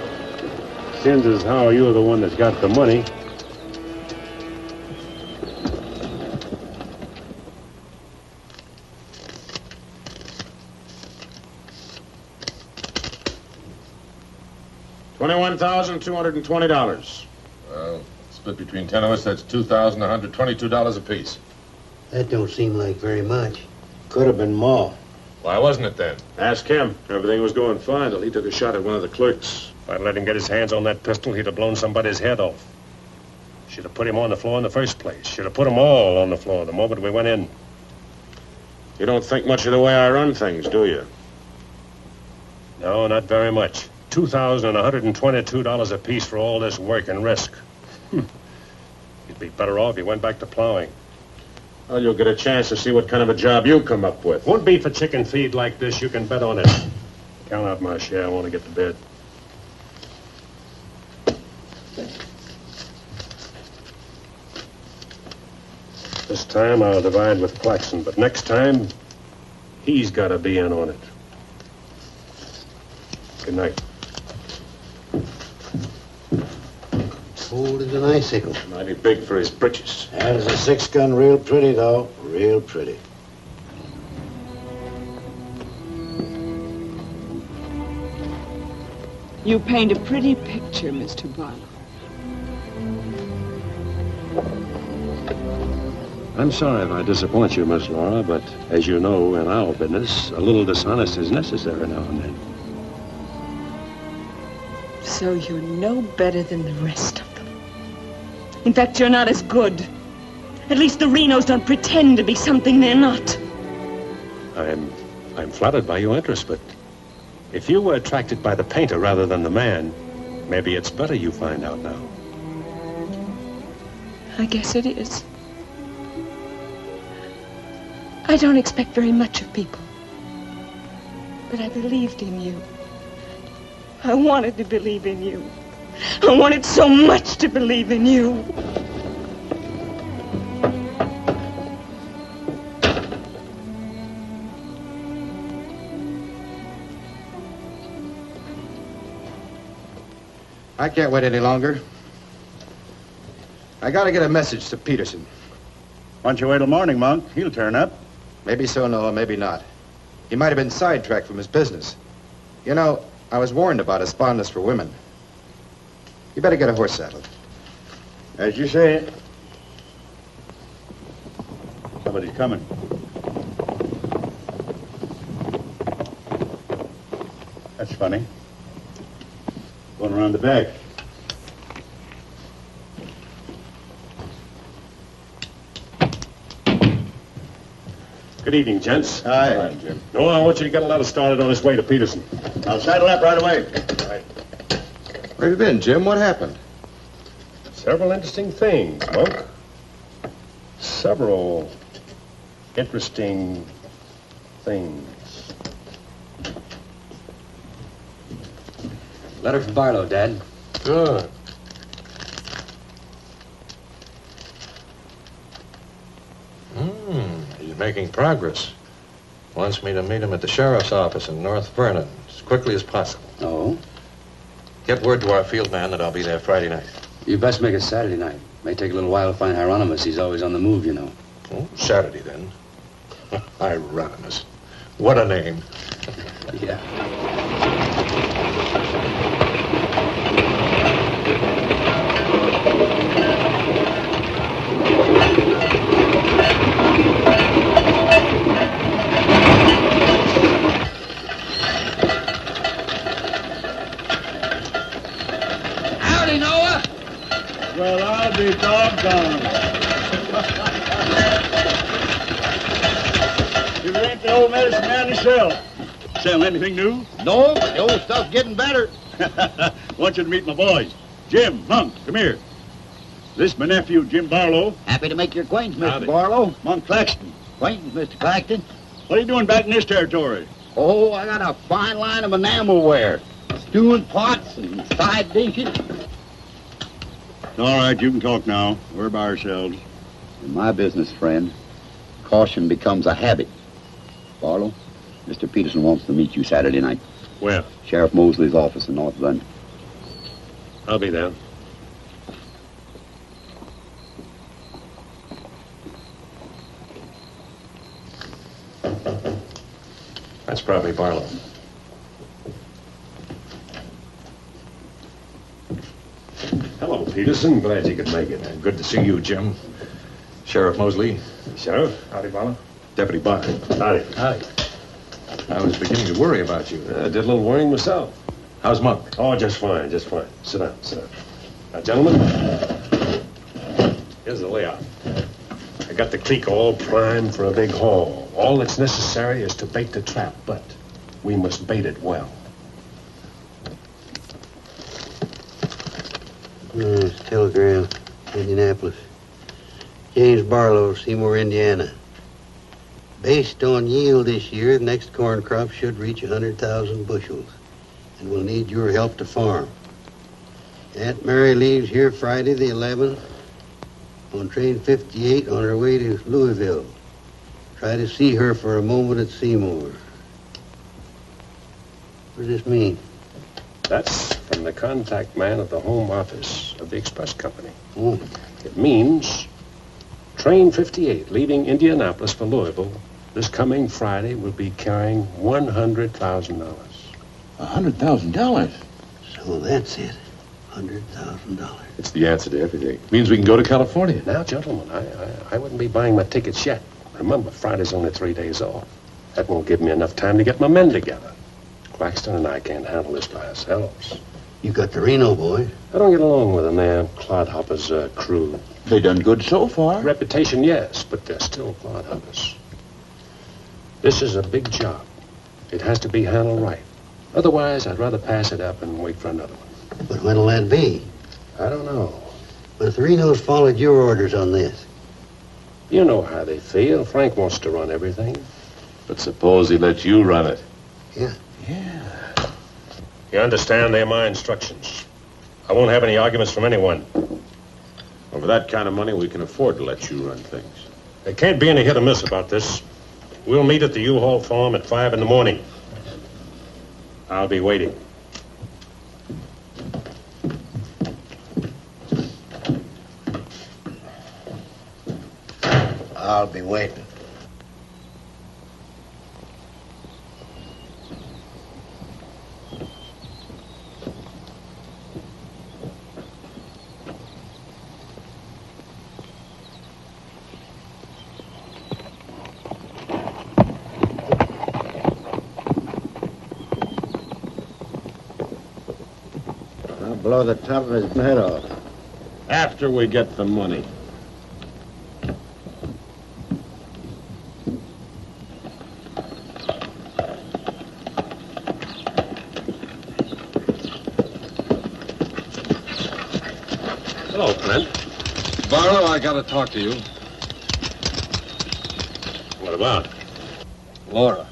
Since is how you're the one that's got the money. $21,220. Well, split between 10 of us, that's $2,122 apiece. That don't seem like very much. Could have been more. Why wasn't it then? Ask him. Everything was going fine till he took a shot at one of the clerks. If I'd let him get his hands on that pistol, he'd have blown somebody's head off. Should have put him on the floor in the first place. Should have put them all on the floor the moment we went in. You don't think much of the way I run things, do you? No, not very much. $2,122 apiece for all this work and risk. You'd be better off if you went back to plowing. Well, you'll get a chance to see what kind of a job you come up with. Won't be for chicken feed like this, you can bet on it. Count out my share, I want to get to bed. This time I'll divide with Claxon, but next time, he's got to be in on it. Good night. Old as an icicle. Mighty big for his britches. That is a 6-gun, real pretty, though. Real pretty. You paint a pretty picture, Mr. Barlow. I'm sorry if I disappoint you, Miss Laura, but as you know, in our business, a little dishonest is necessary now and then. So you're no better than the rest of them. In fact, you're not as good. At least the Renos don't pretend to be something they're not. I'm flattered by your interest, but if you were attracted by the painter rather than the man, maybe it's better you find out now. I guess it is. I don't expect very much of people. But I believed in you. I wanted to believe in you. I wanted so much to believe in you. I can't wait any longer. I gotta get a message to Peterson. Why don't you wait till morning, Monk? He'll turn up. Maybe so, Noah, maybe not. He might have been sidetracked from his business. You know, I was warned about his fondness for women. You better get a horse saddled. As you say. Somebody's coming. That's funny. Going around the back. Good evening, gents. Hi. All right, Jim. No, I want you to get a letter started on his way to Peterson. I'll saddle up right away. All right. Where have you been, Jim? What happened? Several interesting things, Monk. Several interesting things. Letter from Barlow, Dad. Good. He's making progress. Wants me to meet him at the sheriff's office in North Vernon as quickly as possible. Oh? Get word to our field man that I'll be there Friday night. You best make it Saturday night. May take a little while to find Hieronymus. He's always on the move, you know. Oh, Saturday, then. Hieronymus. What a name. Yeah. Howdy, Noah. Well, I'll be doggone. You ain't the old medicine man yourself. Sell anything new? No, the old stuff's getting better. Want you to meet my boys. Jim, Monk, come here. This is my nephew, Jim Barlow. Happy to make your acquaintance, Mr. Howdy. Barlow. Monk Claxton. Acquaintance, Mr. Claxton. What are you doing back in this territory? Oh, I got a fine line of enamelware. Stewing pots and side dishes. All right, you can talk now. We're by ourselves. In my business, friend, caution becomes a habit. Barlow, Mr. Peterson wants to meet you Saturday night. Where? Sheriff Mosley's office in North London. I'll be there. That's probably Barlow. Hello, Peterson. Glad you could make it. Good to see you, Jim. Sheriff Mosley. Sheriff? Howdy, Barlow. Deputy Barlow. Howdy. Howdy. I was beginning to worry about you. I did a little worrying myself. How's Monk? Oh, just fine, just fine. Sit down, sit down. Now, gentlemen, here's the layout. I got the creek all primed for a big haul. All that's necessary is to bait the trap, but we must bait it well. Telegram, Indianapolis. James Barlow, Seymour, Indiana. Based on yield this year, the next corn crop should reach 100,000 bushels, and we'll need your help to farm. Aunt Mary leaves here Friday the 11th on train 58 on her way to Louisville. Try to see her for a moment at Seymour. What does this mean? That's from the contact man at the home office of the express company. Oh. It means train 58 leaving Indianapolis for Louisville this coming Friday will be carrying $100,000. $100,000? So that's it. $100,000. It's the answer to everything. It means we can go to California. Now, gentlemen, I wouldn't be buying my tickets yet. Remember, Friday's only 3 days off. That won't give me enough time to get my men together. Claxton and I can't handle this by ourselves. You got the Reno boy. I don't get along with them. They're clodhoppers' crew. They done good so far. Reputation, yes, but they're still clodhoppers. This is a big job. It has to be handled right. Otherwise, I'd rather pass it up and wait for another one. But when'll that be? I don't know. But if the Renos followed your orders on this. You know how they feel. Frank wants to run everything. But suppose he let you run it. Yeah. You understand? They're my instructions. I won't have any arguments from anyone. Well, for that kind of money, we can afford to let you run things. There can't be any hit or miss about this. We'll meet at the U-Haul farm at 5 in the morning. I'll be waiting. I'll be waiting. I'll blow the top of his head off. After we get the money. Hello, Clint. Barlow, I gotta talk to you. What about? Laura.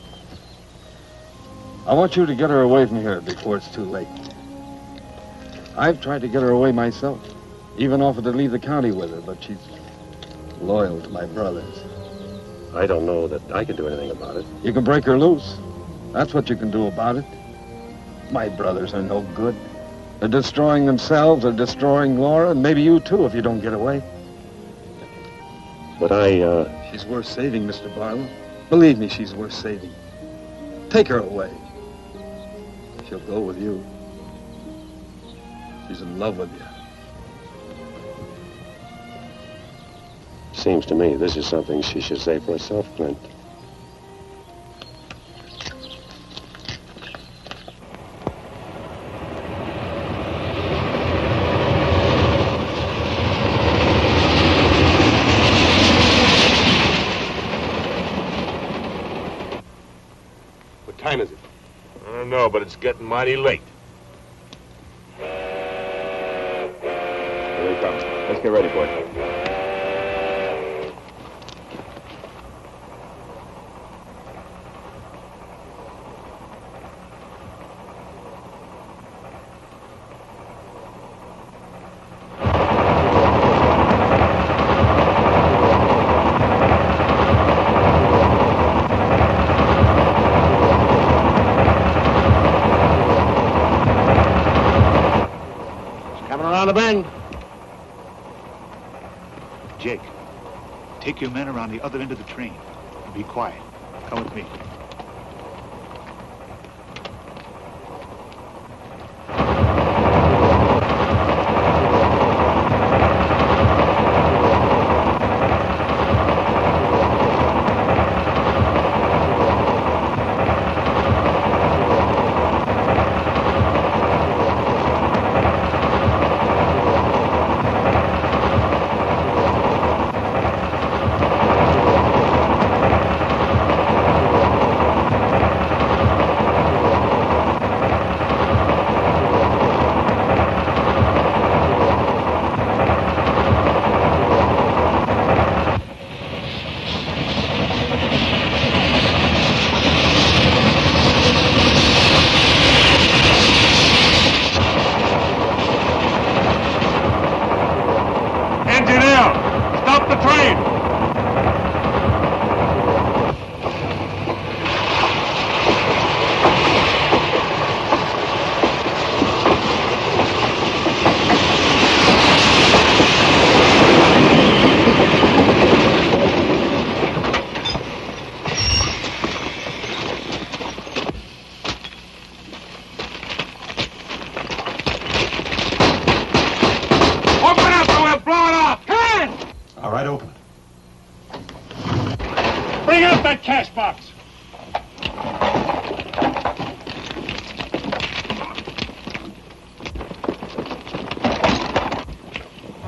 I want you to get her away from here before it's too late. I've tried to get her away myself. Even offered to leave the county with her, but she's loyal to my brothers. I don't know that I can do anything about it. You can break her loose. That's what you can do about it. My brothers are no good. They're destroying themselves, they're destroying Laura, and maybe you too if you don't get away. But She's worth saving, Mr. Barlow. Believe me, she's worth saving. Take her away. She'll go with you. She's in love with you. Seems to me this is something she should say for herself, Clint. know, but it's getting mighty late. Here they come. Let's get ready, boy. The bend. Jake, take your men around the other end of the train. And be quiet. Come with me.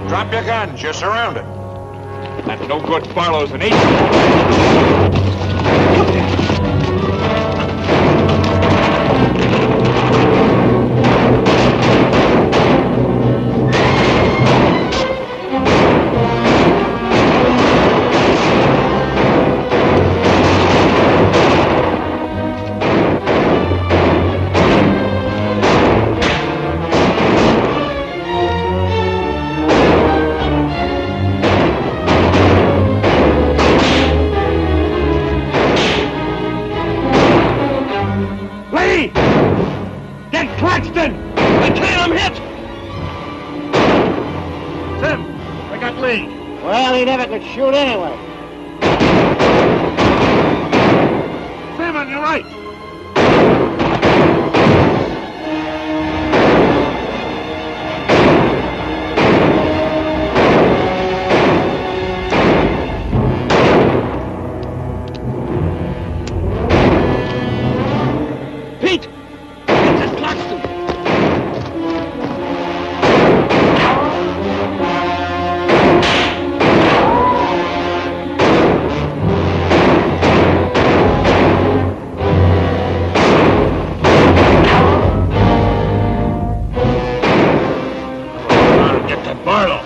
Drop your guns. You're surrounded. That's no good. Barlow's an agent. Shoot anyway. Simon, you're right. Pete! It's a Claxton! Barlow.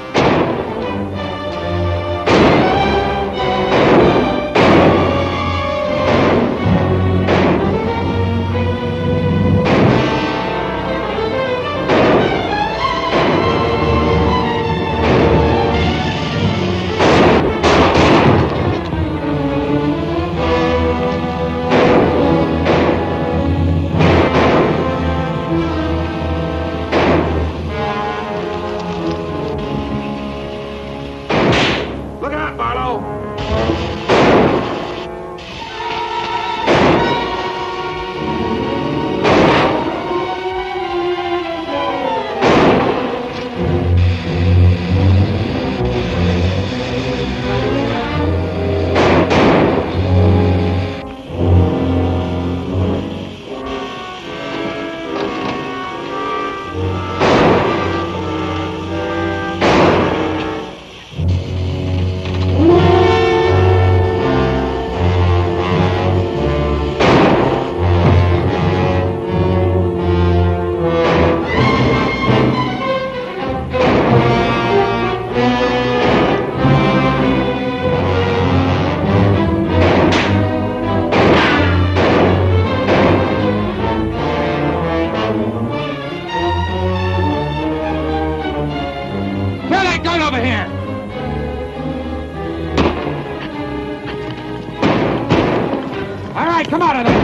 right, come out of there.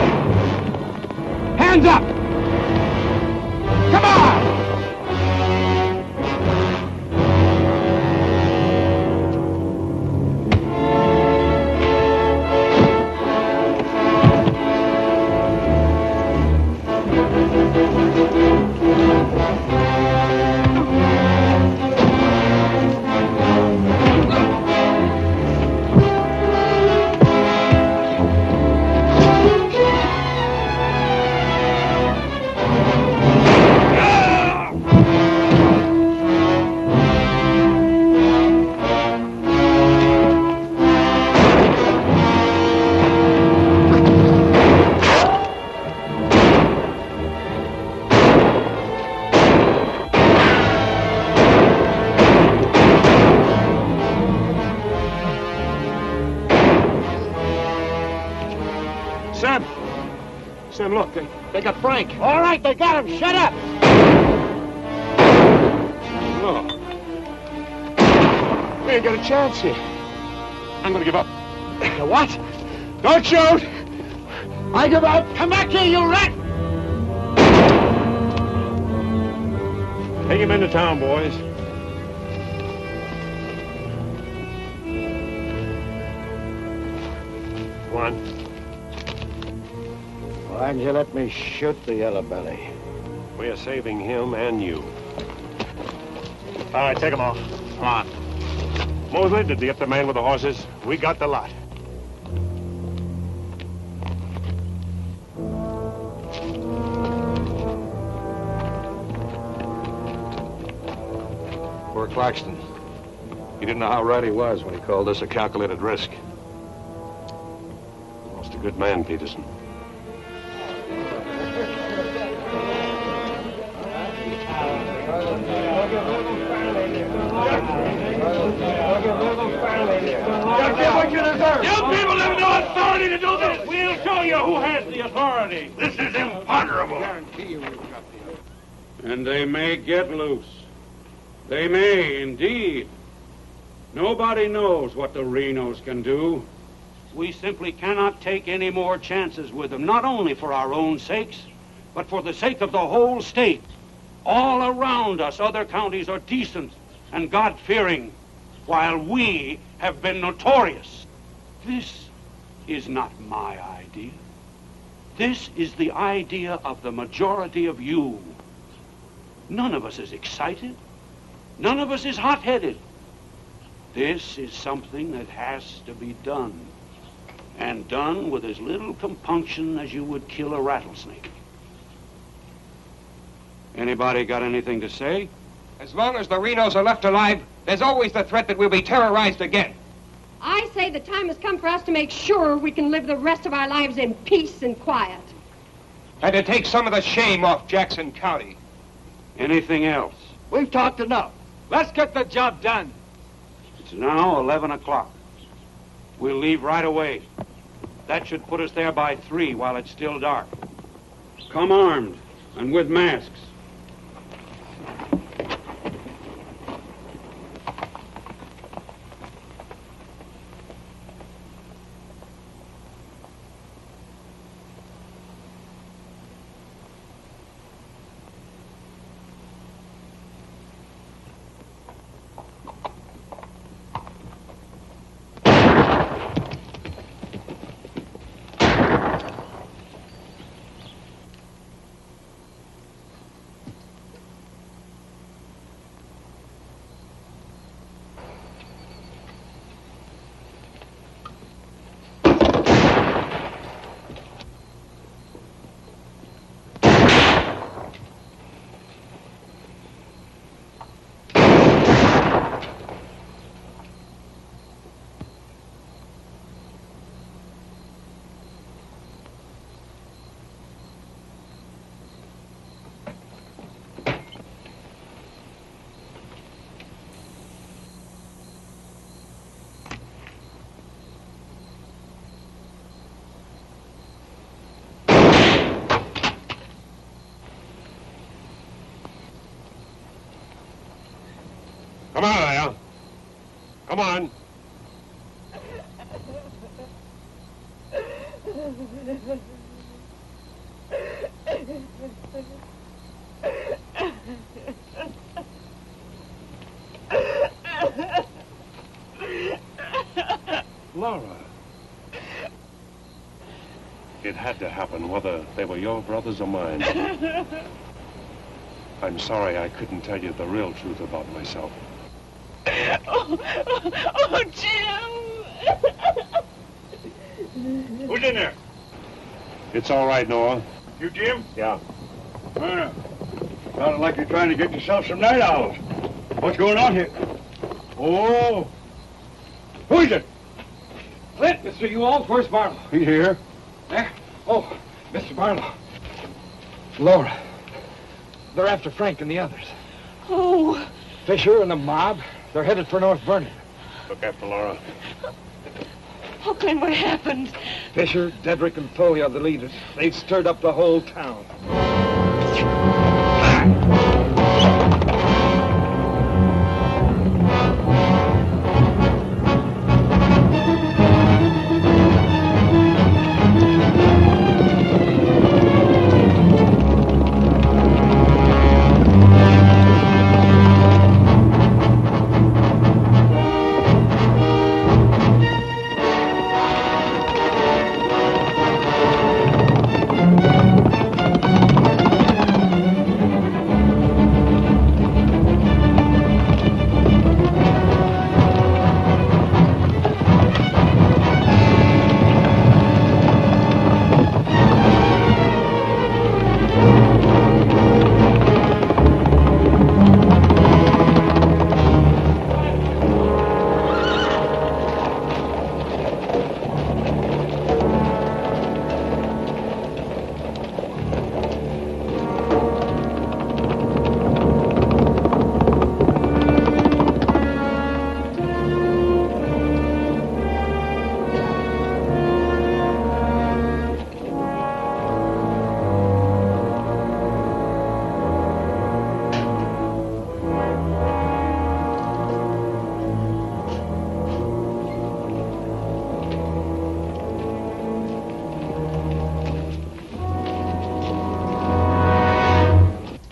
Hands up. Come on. Sam, look, they got Frank. All right, they got him. Shut up. No. We ain't got a chance here. I'm gonna give up. What? Don't shoot! I give up. Come back here, you rat! Take him into town, boys. Come on. Why'd you let me shoot the yellow belly? We are saving him and you. All right, take him off. Come on. Mosley, did you get the man with the horses? We got the lot. Poor Claxton. He didn't know how right he was when he called this a calculated risk. Lost a good man, Peterson. Get what you deserve. You people have no authority to do this. We'll show you who has the authority. This is imponderable. And they may get loose. They may, indeed. Nobody knows what the Renos can do. We simply cannot take any more chances with them, not only for our own sakes, but for the sake of the whole state. All around us, other counties are decent and God-fearing, while we have been notorious. This is not my idea. This is the idea of the majority of you. None of us is excited. None of us is hot-headed. This is something that has to be done, and done with as little compunction as you would kill a rattlesnake. Anybody got anything to say? As long as the Renos are left alive, there's always the threat that we'll be terrorized again. I say the time has come for us to make sure we can live the rest of our lives in peace and quiet. And to take some of the shame off Jackson County. Anything else? We've talked enough. Let's get the job done. It's now 11 o'clock. We'll leave right away. That should put us there by 3 while it's still dark. Come armed and with masks. Come on, Al. Come on. Laura. It had to happen, whether they were your brothers or mine. I'm sorry I couldn't tell you the real truth about myself. Oh, Jim! Who's in there? It's all right, Noah. You, Jim? Yeah. Sounded like you're trying to get yourself some night owls. What's going on here? Oh. Who is it? Clint, Mr. Ewald, where's Barlow? He's here. There? Oh, Mr. Barlow. Laura. They're after Frank and the others. Oh. Fisher and the mob. They're headed for North Vernon. Look after Laura. Oh, Clint, what happened? Fisher, Dedrick, and Foley are the leaders. They've stirred up the whole town.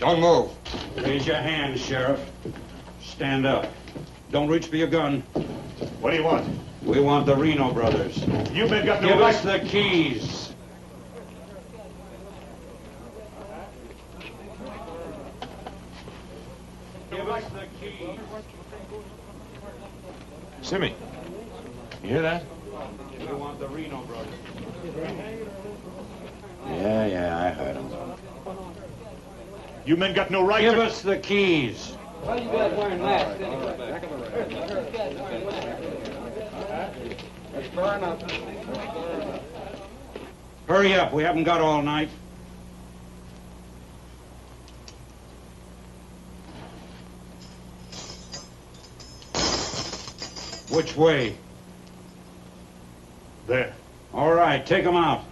Don't move. Raise your hand, Sheriff. Stand up. Don't reach for your gun. What do you want? We want the Reno Brothers. You men got no Give right. us the keys. Give us the keys. Simmy, you hear that? We want the Reno Brothers. Yeah, I heard him. You men got no right Give to... us the keys. Well, you guys wearing masks anyway. That's far enough. Hurry up. We haven't got all night. Which way? There. All right, take them out.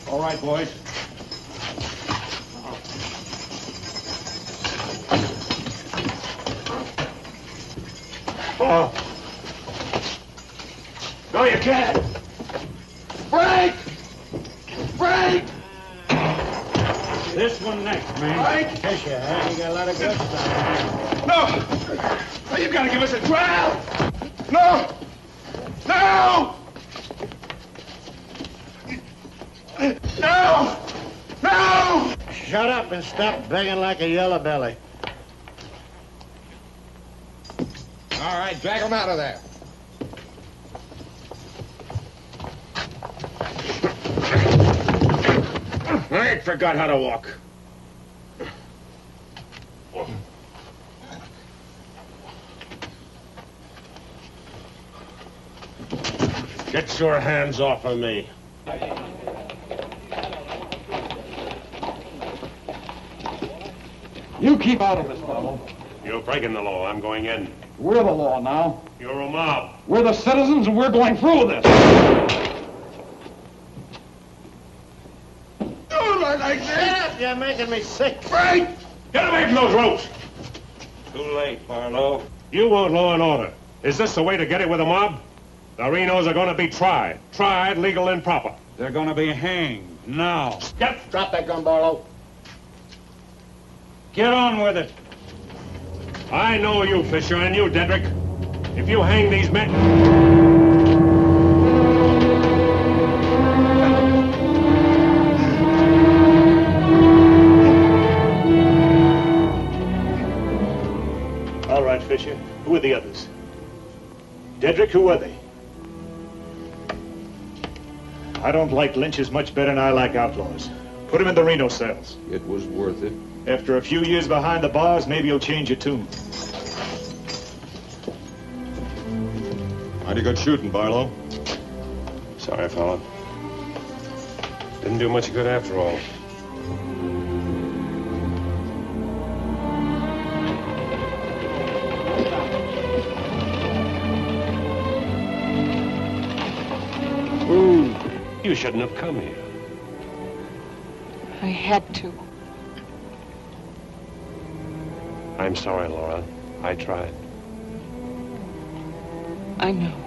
All right, boys. Oh. No, you can't. Frank! Frank! This one next, man. Frank! Kiss your head. You got a lot of good stuff. No! You gotta give us a trial! No! No! No! No! Shut up and stop begging like a yellow belly. All right, drag them out of there. I ain't forgot how to walk. Get your hands off of me. You keep out of this, Barlow. You're breaking the law. I'm going in. We're the law now. You're a mob. We're the citizens, and we're going through with this. Don't like this! Stop! You're making me sick. Right! Get away from those ropes! Too late, Barlow. You want law and order. Is this the way to get it with a mob? The Renos are going to be tried. Tried, legal, and proper. They're going to be hanged now. Drop that gun, Barlow. Get on with it. I know you, Fisher, and you, Dedrick. If you hang these men... All right, Fisher. Who are the others? Dedrick, who are they? I don't like lynches much better than I like outlaws. Put him in the Reno cells. It was worth it. After a few years behind the bars, maybe you'll change your tune. Mighty good shooting, Barlow. Sorry, fella. Didn't do much good after all. Ooh, you shouldn't have come here. I had to. I'm sorry, Laura. I tried. I know.